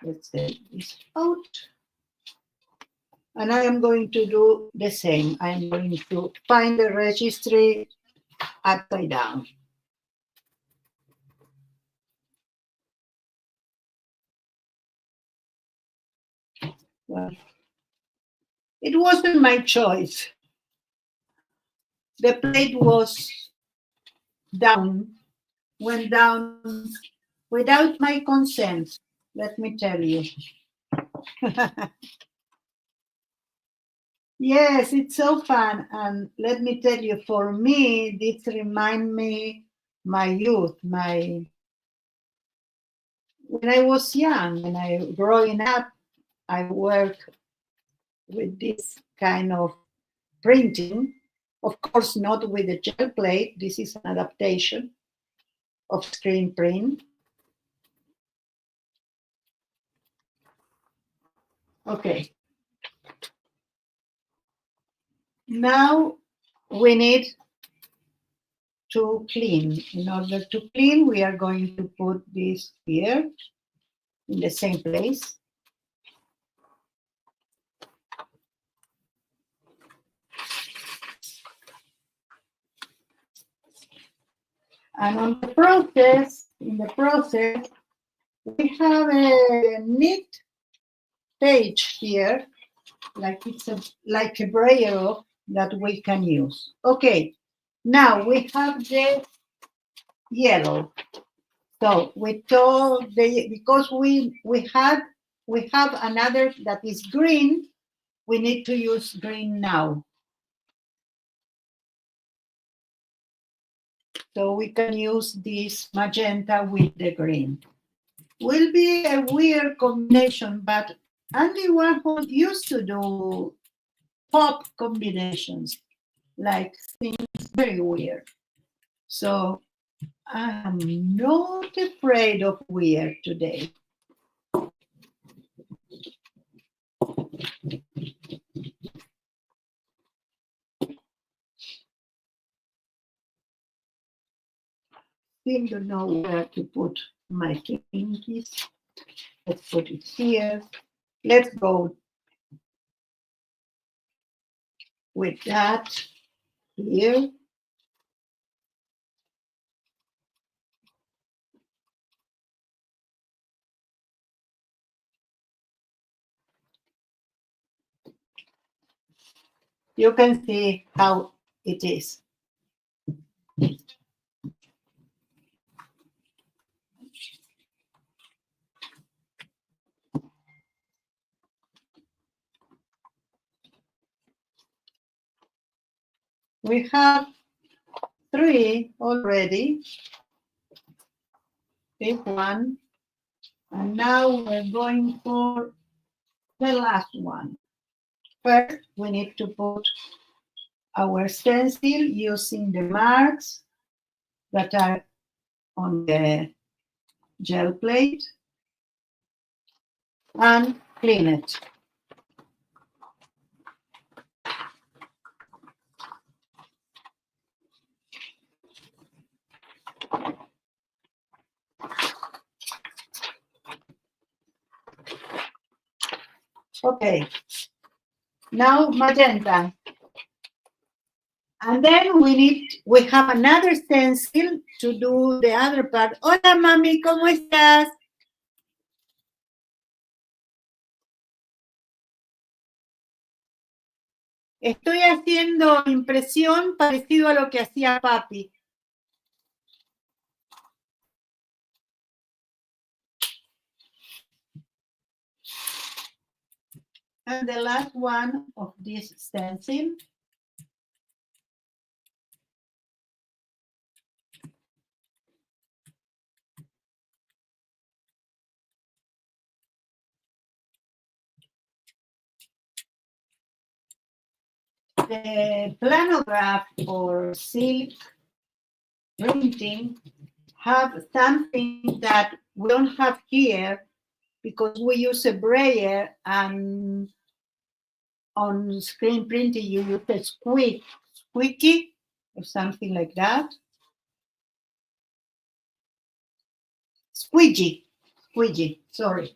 Let's take this out. And I am going to do the same. I'm going to find the registry upside down. Well, it wasn't my choice. The plate was went down without my consent, let me tell you. Yes, it's so fun. And let me tell you, for me, this reminds me my youth, when I was young, when I growing up, I worked with this kind of printing. Of course, not with a gel plate. This is an adaptation of screen print. Okay. Now we need to clean. In order to clean, we are going to put this here in the same place. And in the process, we have a neat page here, like it's like a braille that we can use. Okay, now we have the yellow. So we told because we have another that is green, we need to use green now. So we can use this magenta with the green. Will be a weird combination, but Andy Warhol used to do pop combinations, like things very weird. So I'm not afraid of weird today. Still don't know where to put my pinkies. Let's put it here. Let's go with that here. You can see how it is. We have 3 already. This one. And now we're going for the last one. First, we need to put our stencil using the marks that are on the gel plate and clean it. Okay, now magenta. And then we have another stencil to do the other part. Hola, mami, ¿cómo estás? Estoy haciendo impresión parecido a lo que hacía papi. And the last one of this stencil. The planograph or silk printing have something that we don't have here because we use a braille, and on screen printing you use a squeaky or something like that. Squeegee, sorry.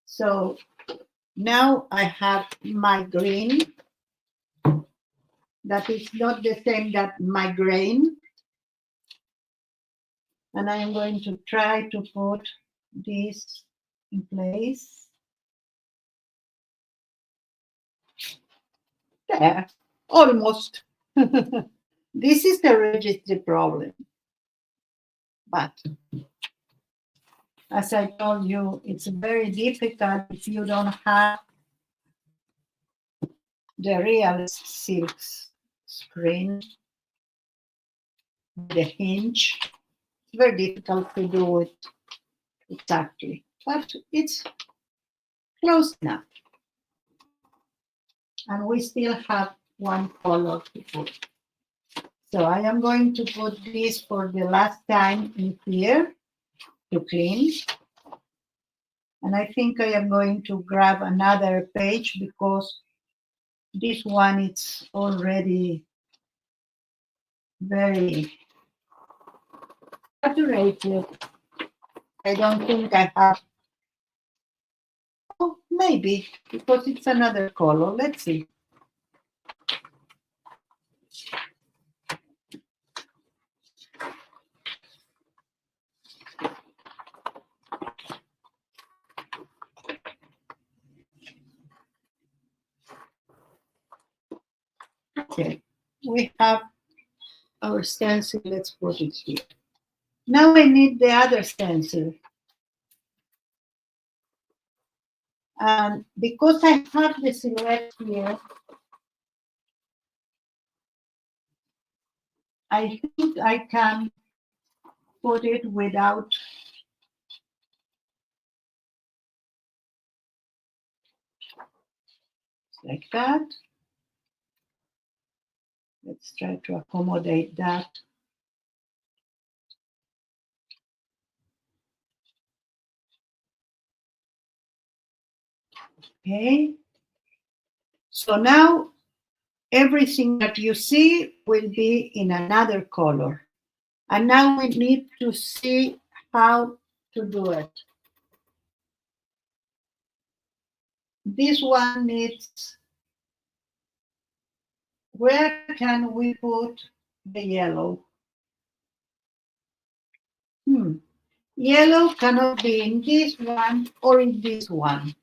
So now I have my green. That is not the same that migraine. And I am going to try to put this in place. There, almost. This is the registry problem. But as I told you, it's very difficult if you don't have the real silk screen, the hinge. It's very difficult to do it exactly, but it's close enough. And we still have one color to put. So I am going to put this for the last time in here to clean. And I think I am going to grab another page because this one is already very saturated. I don't think I have. Oh, maybe because it's another color. Let's see. Okay, we have our stencil. Let's put it here. Now I need the other stencil. And because I have the silhouette here, I think I can put it without like that. Let's try to accommodate that. Okay. So now everything that you see will be in another color. And now we need to see how to do it. This one needs, where can we put the yellow? Yellow cannot be in this one or in this one.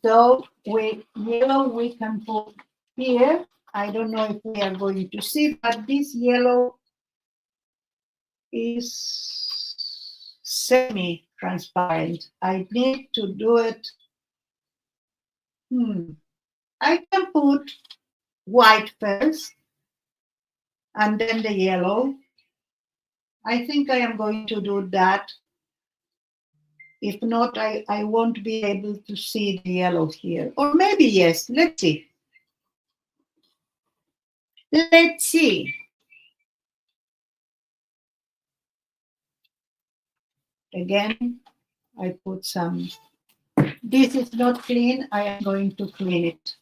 So with yellow we can put here. I don't know if we are going to see, but this yellow is semi-transparent. I need to do it. I can put white first and then the yellow. I think I am going to do that. If not, I won't be able to see the yellow here. Or maybe yes, let's see. Let's see. Again, I put some. This is not clean. I am going to clean it.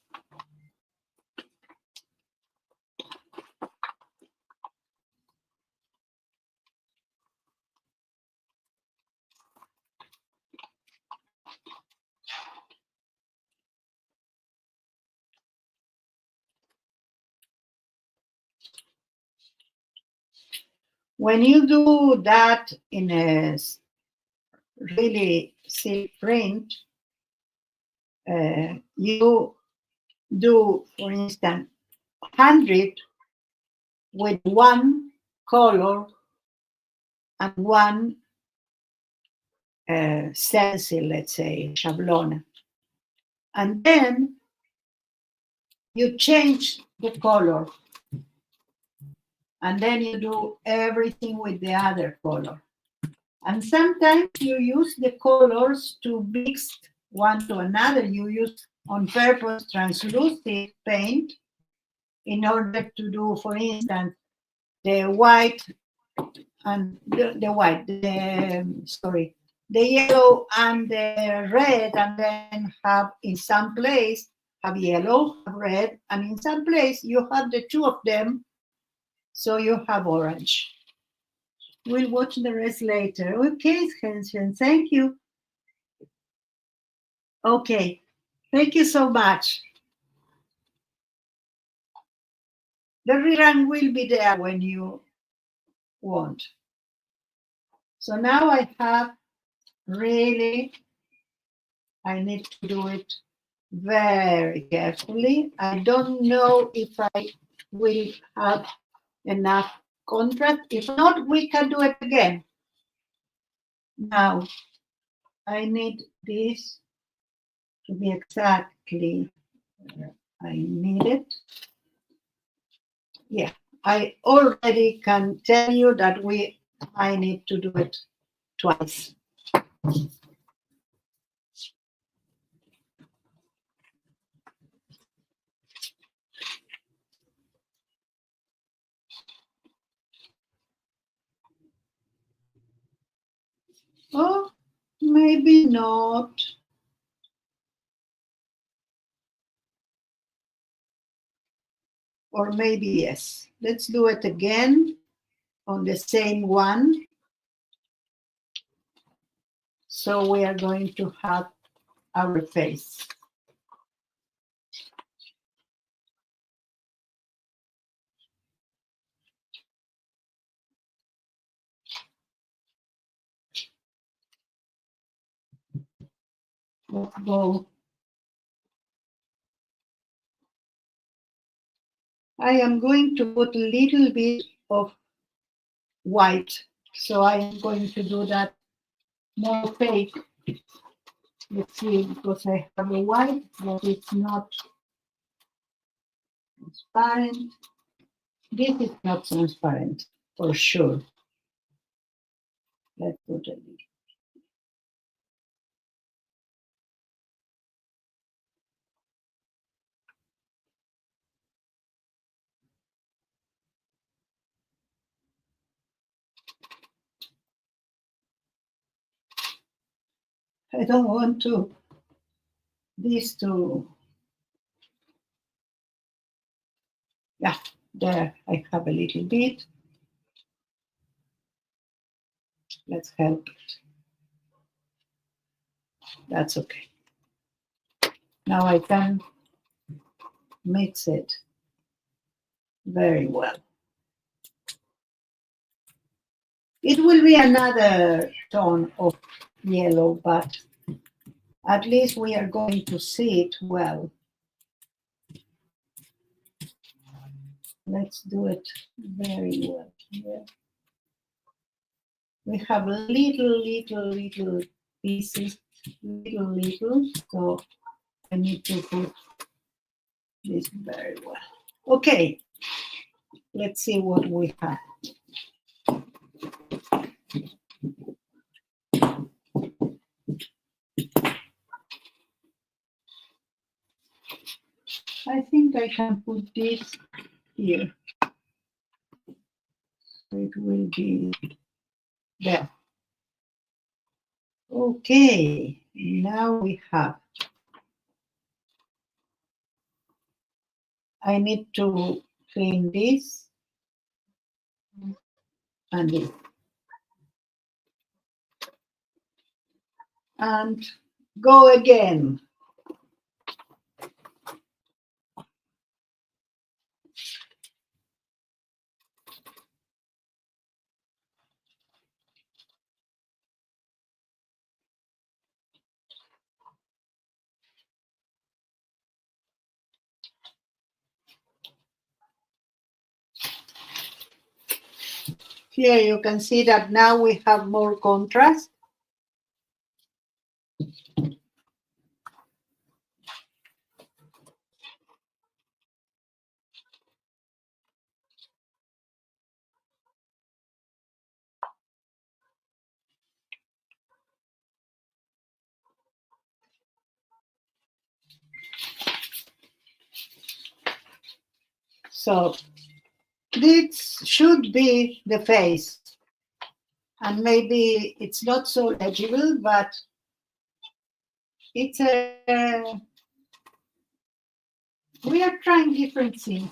When you do that in a really silk print, you do, for instance, 100 with one color and one stencil, let's say, schablone. And then you change the color. And then you do everything with the other color. And sometimes you use the colors to mix one to another. You use on purpose translucent paint in order to do, for instance, the white and the yellow and the red, and then have in some place have yellow, have red, and in some place you have the two of them, so you have orange. We'll watch the rest later. Okay, Henshin, thank you. Okay, thank you so much. The rerun will be there when you want. So now I have really, I need to do it very carefully. I don't know if I will have enough contrast. If not, we can do it again. Now, I need this to be exactly where I need it. Yeah, I already can tell you that I need to do it twice. Oh, maybe not. Or maybe yes. Let's do it again on the same one. So we are going to have our face. Let's go. I am going to put a little bit of white. So I am going to do that more fake. Let's see, because I have a white, but it's not transparent. This is not transparent, for sure. Let's put it. I don't want to this to, yeah, there I have a little bit. Let's help it. That's okay. Now I can mix it very well. It will be another tone of yellow, but at least we are going to see it well. Let's do it very well here. We have little pieces, little, so I need to put this very well. Okay, let's see what we have. I think I can put this here. So it will be there. Okay, now we have. I need to clean this and this. And go again. Here you can see that now we have more contrast. So this should be the face. And maybe it's not so legible, but it's we are trying different things.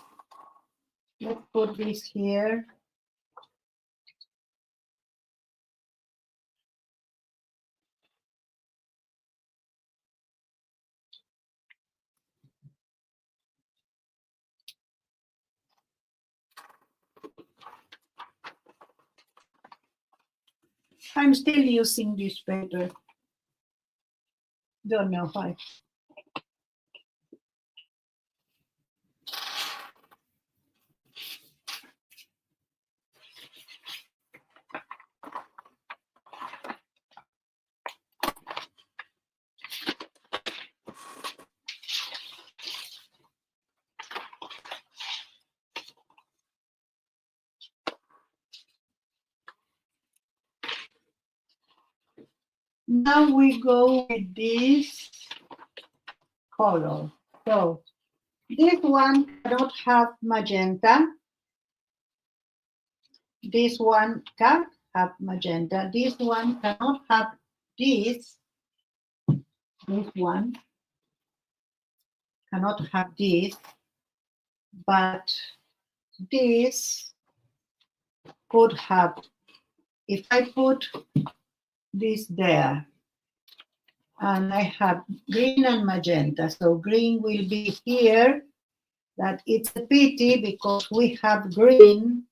Let's put this here. I'm still using this paper. Don't know why. Now we go with this color. So this one cannot have magenta. This one can have magenta. This one cannot have this. This one cannot have this. But this could have, if I put this there, and I have green and magenta. So green will be here. That it's a pity because we have green.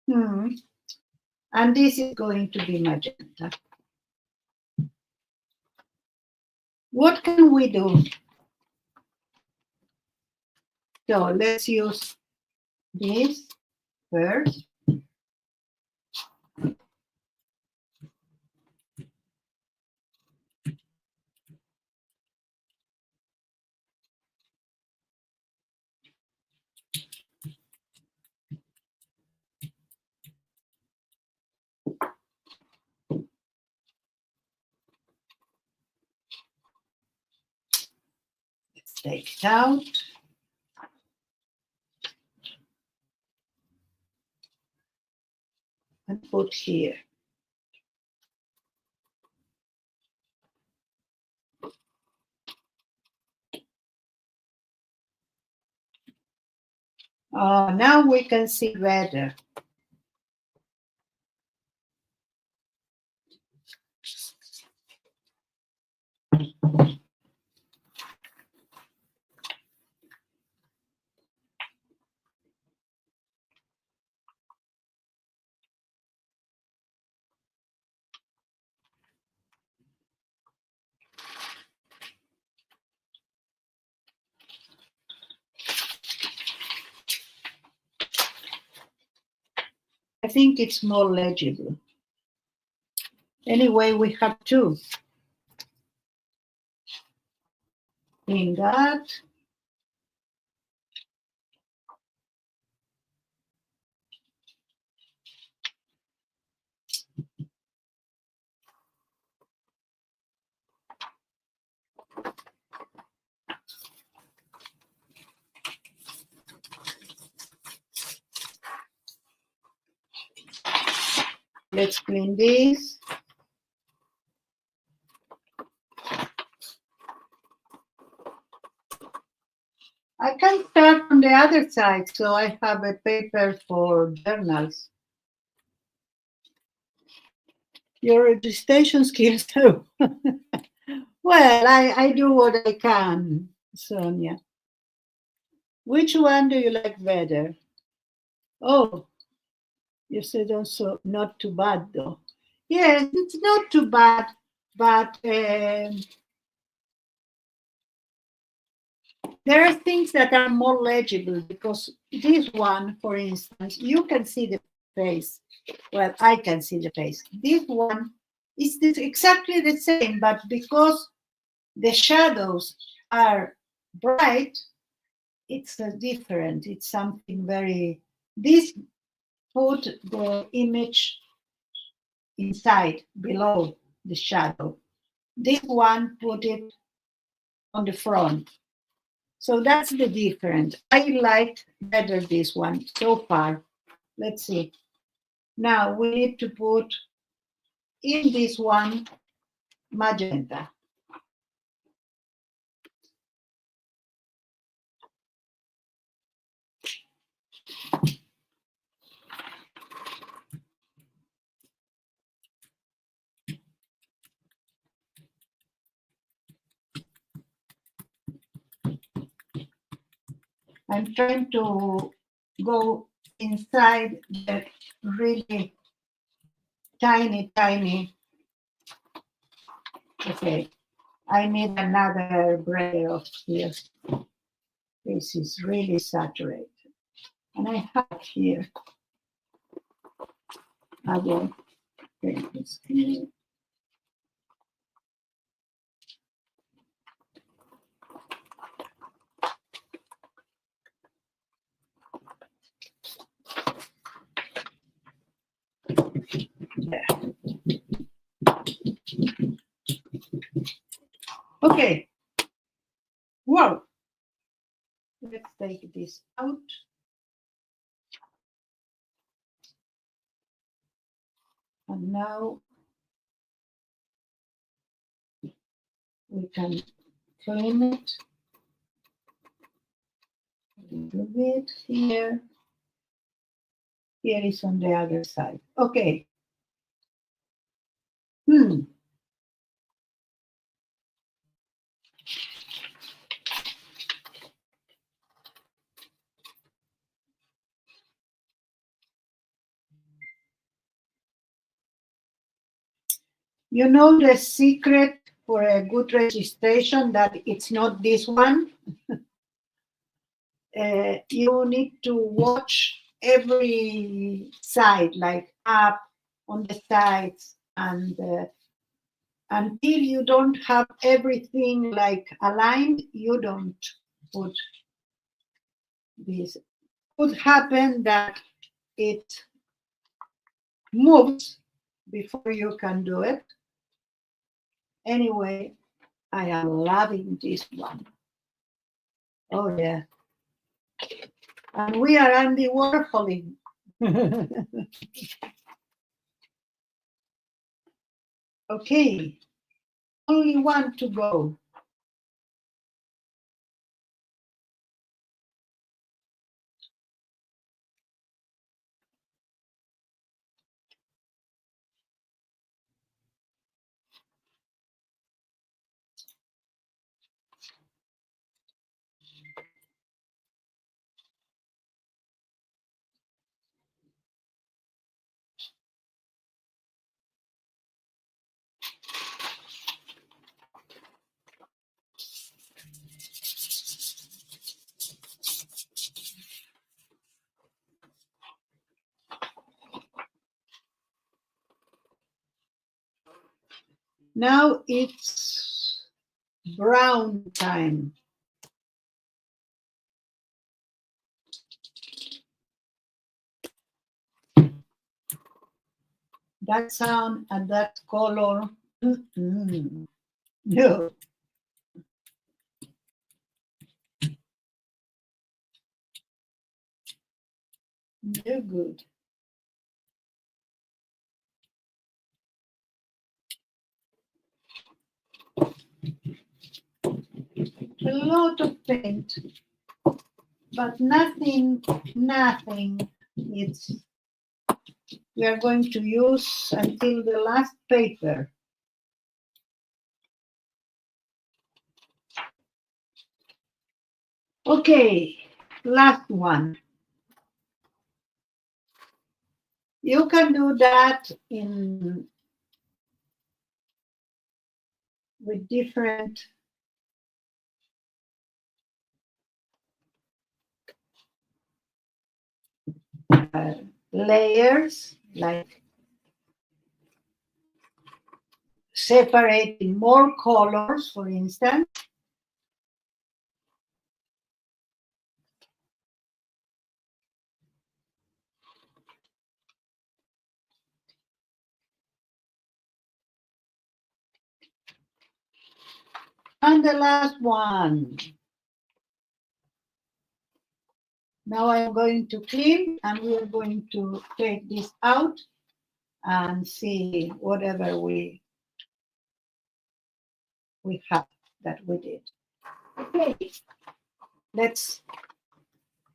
And this is going to be magenta. What can we do? So let's use this first. Let's take it out. And put here. Now we can see better. I think it's more legible. Anyway, we have two. In that, let's clean this. I can start on the other side, so I have a paper for journals. Your registration skills too. Well, I do what I can, Sonia. Which one do you like better? Oh, you said also not too bad though. Yes, it's not too bad, but there are things that are more legible because this one, for instance, you can see the face. Well, I can see the face. This one is exactly the same, but because the shadows are bright, it's different. It's something very. This put the image inside, below the shadow. This one put it on the front. So that's the difference. I liked better this one so far. Let's see. Now we need to put in this one magenta. I'm trying to go inside the really tiny. Okay, I need another brayer of here. This is really saturated. And I have here other papers. Yeah. Okay. Whoa. Let's take this out. And now we can clean it a little bit here. Here is on the other side. Okay. You know the secret for a good registration that it's not this one? You need to watch every side, like up on the sides, and until you don't have everything like aligned, you don't put this. Could happen that it moves before you can do it. Anyway, I am loving this one. Oh yeah. And we are Andy Warholing. Okay, only one to go. Now it's brown time. That sound and that color. Mm-mm. No. No good. A lot of paint, but nothing. It's we are going to use until the last paper. Okay, last one. You can do that in with different layers, like separating more colors, for instance. And the last one. Now I'm going to clean and we are going to take this out and see whatever we have that we did. Okay, let's,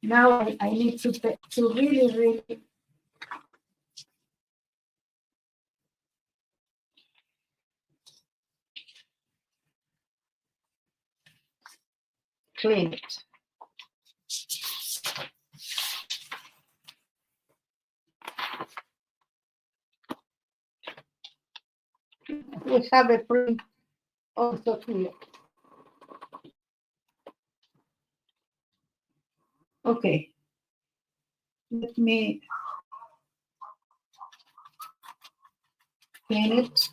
now I need to really clean it. We have a print also here. Okay, let me clean it.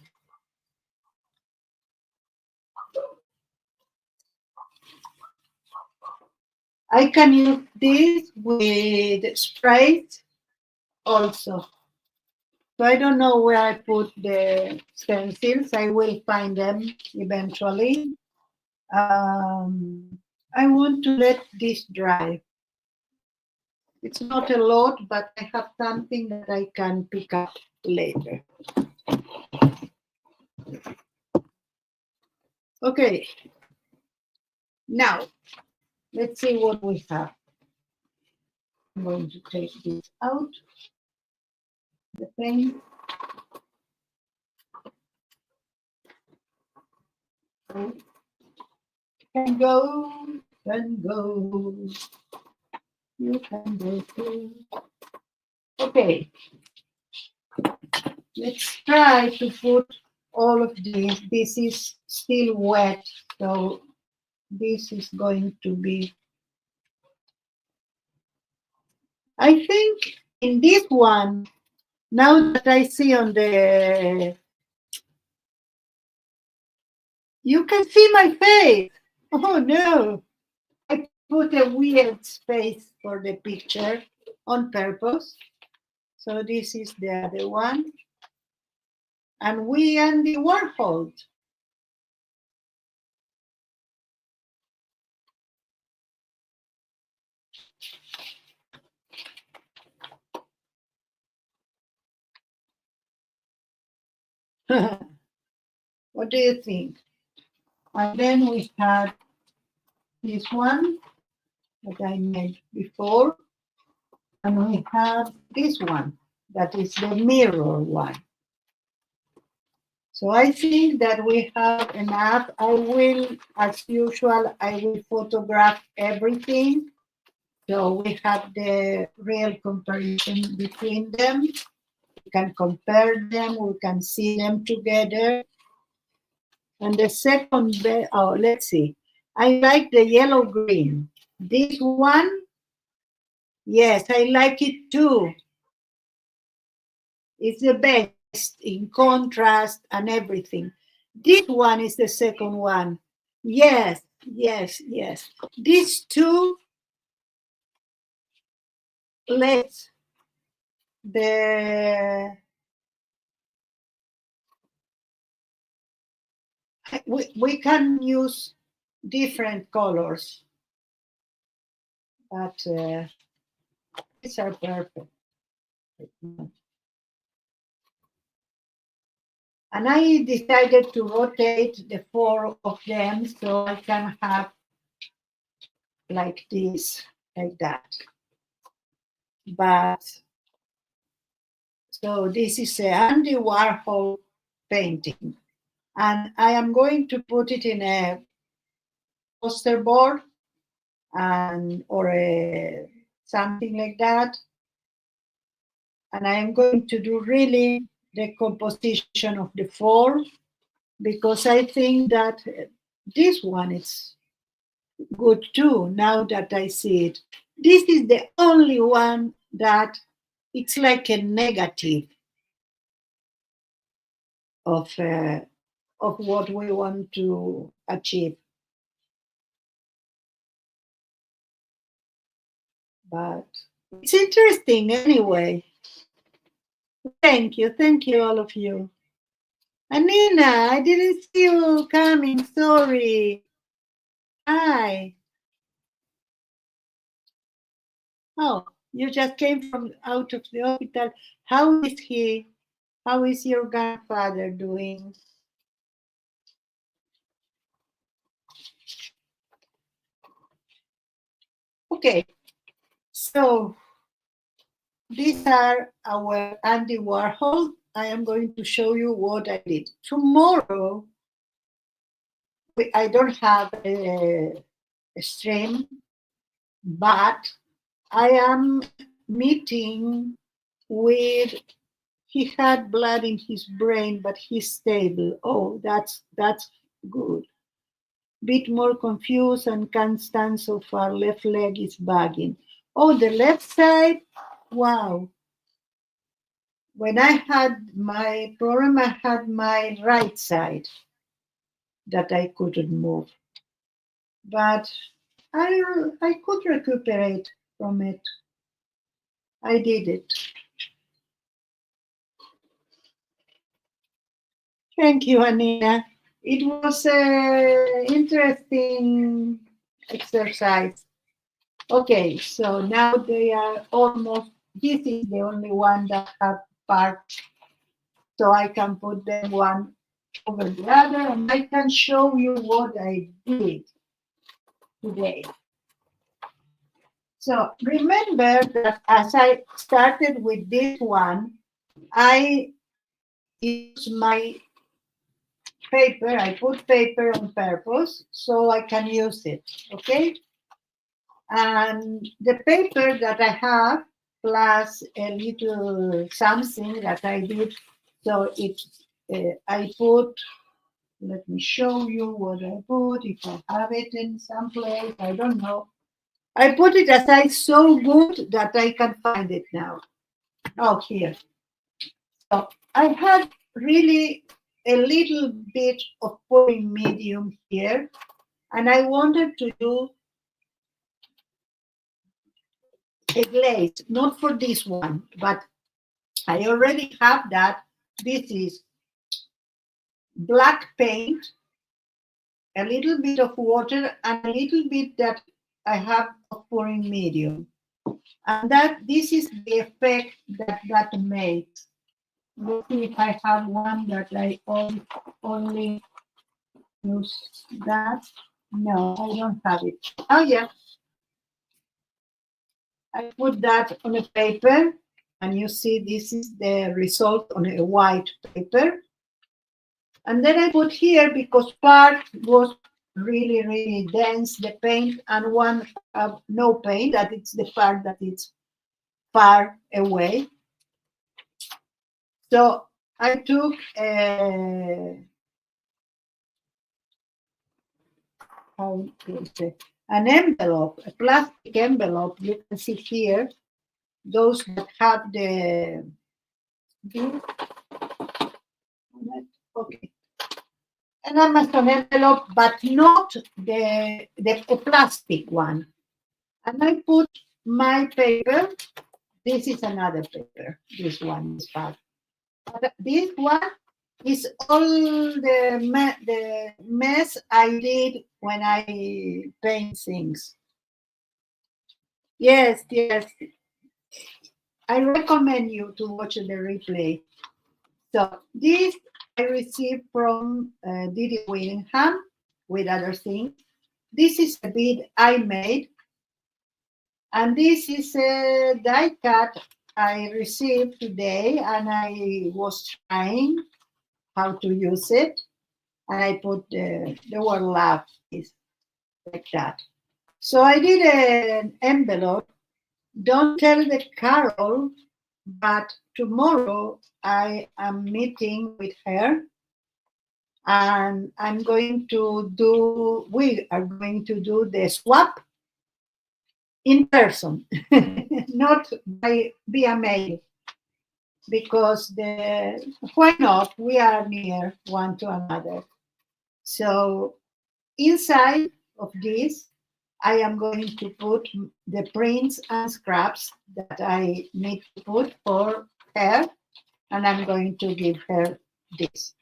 I can use this with sprays also. So I don't know where I put the stencils. I will find them eventually. I want to let this dry. It's not a lot, but I have something that I can pick up later. Okay. Now, let's see what we have. I'm going to take this out. The paint. Can go, can go. You can go too. Okay. Let's try to put all of this. This is still wet, so this is going to be. I think in this one, now that I see on the, you can see my face. Oh no, I put a weird space for the picture on purpose. So this is the other one. And we Andy Warhol. What do you think? And then we had this one that I made before. And we have this one, that is the mirror one. So I think that we have enough. I will, as usual, I will photograph everything. So we have the real comparison between them. We can compare them, we can see them together. And the second, oh, let's see. I like the yellow green. This one, yes, I like it too. It's the best in contrast and everything. This one is the second one. Yes, yes, yes. These two legs, the we can use different colors, but these are perfect. And I decided to rotate the four of them so I can have like this, like that. But so this is a Andy Warhol painting. And I am going to put it in a poster board and or a something like that. And I am going to do really the composition of the four because I think that this one is good too now that I see it. This is the only one that it's like a negative of what we want to achieve. But it's interesting anyway. Thank you, all of you. Anina, I didn't see you coming. Sorry. Hi. Oh, you just came from out of the hospital. How is he? How is your grandfather doing? Okay, so these are our Andy Warhol. I am going to show you what I did. Tomorrow, I don't have a stream, but I am meeting with, he had blood in his brain, but he's stable. Oh, that's good. Bit more confused and can't stand so far. Left leg is bugging. Oh, the left side, wow. When I had my problem, I had my right side that I couldn't move. But I could recuperate from it. I did it. Thank you, Anina. It was an interesting exercise. Okay, so now they are almost, this is the only one that have parts, so I can put them one over the other and I can show you what I did today. So remember that as I started with this one, I use my paper, I put paper on purpose so I can use it, okay? And the paper that I have plus a little something that I did, so I put, let me show you what I put, if I have it in some place, I don't know. I put it aside so good that I can find it now. Oh, here. So I had really a little bit of pouring medium here, and I wanted to do a glaze, not for this one, but I already have that. This is black paint, a little bit of water, and a little bit that I have of pouring medium. And that this is the effect that makes. Let's see if I have one that I only use that. No, I don't have it. Oh yeah, I put that on a paper, and you see this is the result on a white paper. And then I put here because part was really, really dense, the paint, and one no paint, that it's the part that it's far away. So I took how to say, an envelope, a plastic envelope. You can see here, those that have the, okay. an Amazon envelope, but not the plastic one. And I put my paper. This is another paper. This one is bad. But this one is all the mess I did when I paint things. Yes, yes. I recommend you to watch the replay. So this I received from Didi Willingham with other things. This is a bead I made. And this is a die cut I received today, and I was trying how to use it. And I put the word love is like that. So I did an envelope. Don't tell the Carol, but tomorrow I am meeting with her, and we are going to do the swap in person, not via mail, because why not? We are near one to another. So inside of this, I am going to put the prints and scraps that I need to put for her, and I'm going to give her this.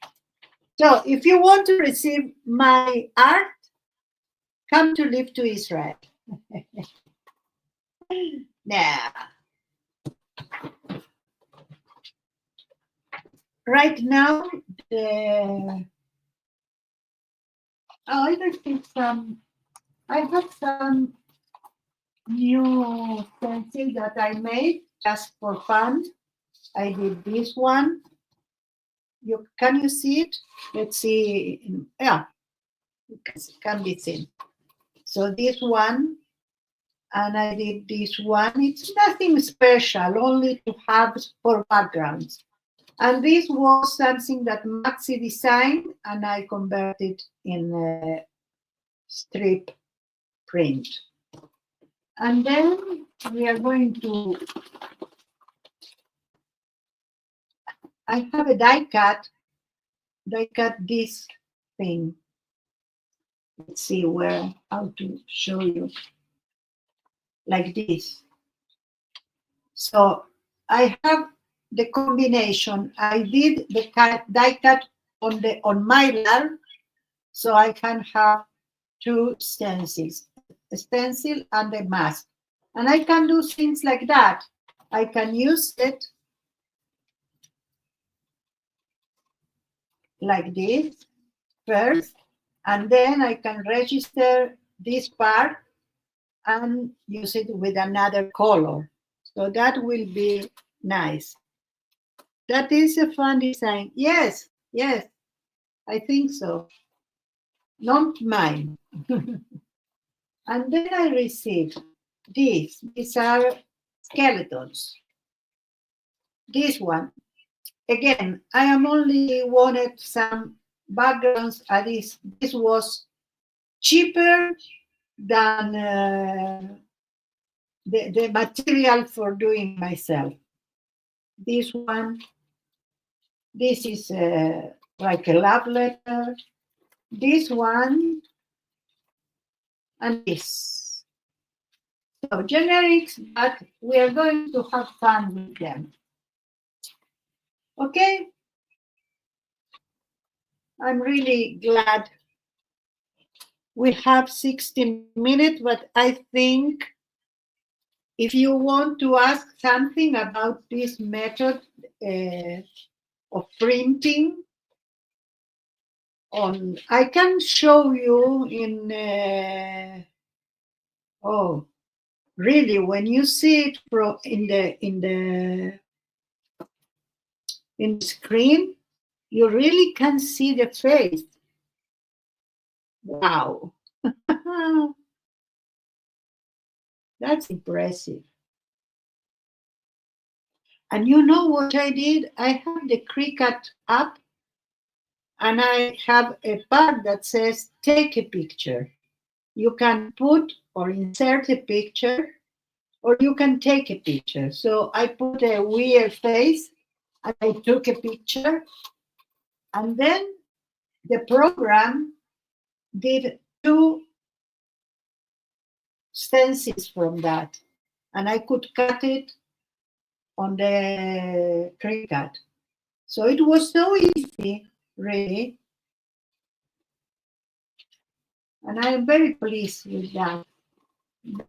So if you want to receive my art, come to live to Israel. Now, right now, I don't think I have some new stencil that I made just for fun. I did this one. Can you see it? Let's see. Yeah, it can be seen. So this one, and I did this one. It's nothing special, only to have for backgrounds. And this was something that Maxi designed, and I converted in a strip print. And then we are going to, I have a die cut this thing. Let's see how to show you. Like this. So I have the combination. I did the die cut on Mylar, so I can have two stencils, a stencil and a mask. And I can do things like that. I can use it like this first, and then I can register this part and use it with another color. So that will be nice. That is a fun design. Yes, yes, I think so. Not mine. And then I received these. These are skeletons. This one. Again, I am only wanted some backgrounds. This was cheaper than the material for doing myself. This one, this is like a love letter. This one, and this. So generics, but we are going to have fun with them. Okay? I'm really glad we have 16 minutes, but I think if you want to ask something about this method of printing, I can show you in really, when you see it in the screen, you really can see the face. Wow. That's impressive. And you know what I did? I have the Cricut app, and I have a part that says take a picture. You can put or insert a picture, or you can take a picture. So I put a weird face, and I took a picture, and then the program did 2 stencils from that, and I could cut it on the Cricut. So it was so easy, really. And I'm very pleased with that.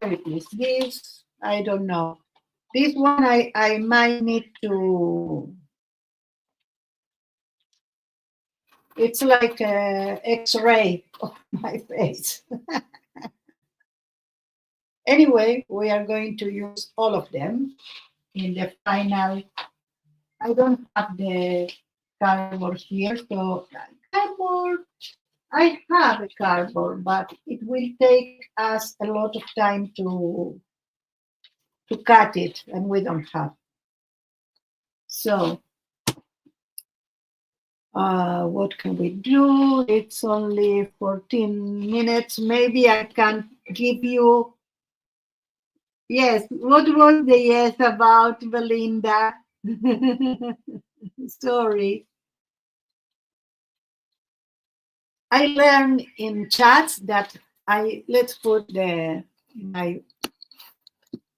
Very pleased. This, I don't know. This one I might need to, it's like an X-ray of my face. Anyway, we are going to use all of them in the final. I don't have the cardboard here, so cardboard, I have a cardboard, but it will take us a lot of time to cut it, and we don't have. So, what can we do? It's only 14 minutes. Maybe I can give you. Yes, what was the yes about, Belinda? Sorry. I learned in chats that let's put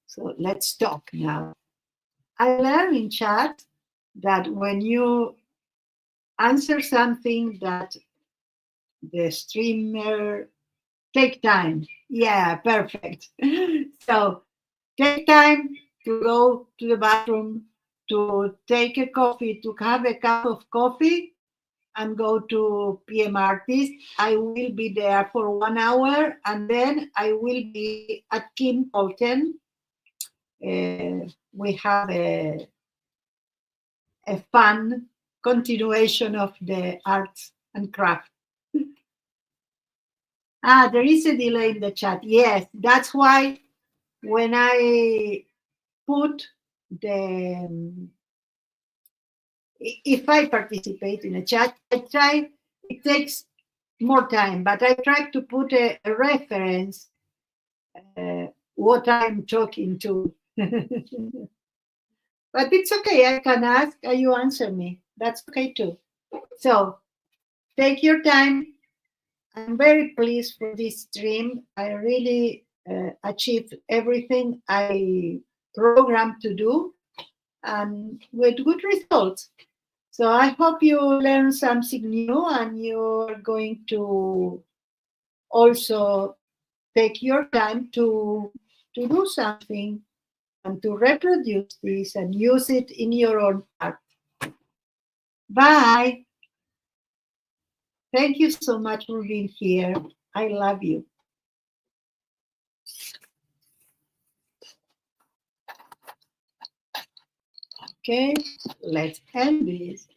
so let's talk now. I learned in chat that when you answer something that the streamer take time. Yeah, perfect. So take time to go to the bathroom, to take a coffee, to have a cup of coffee, and go to PM Artist. I will be there for 1 hour, and then I will be at Kim Colton. We have a fun continuation of the arts and craft. There is a delay in the chat. Yes, that's why when I put if I participate in a chat, it takes more time, but I try to put a reference, what I'm talking to. But it's okay, I can ask, you answer me. That's okay too. So take your time. I'm very pleased for this stream. I really achieved everything I programmed to do, and with good results. So I hope you learn something new, and you're going to also take your time to do something and to reproduce this and use it in your own art. Bye. Thank you so much for being here. I love you. Okay, let's end this.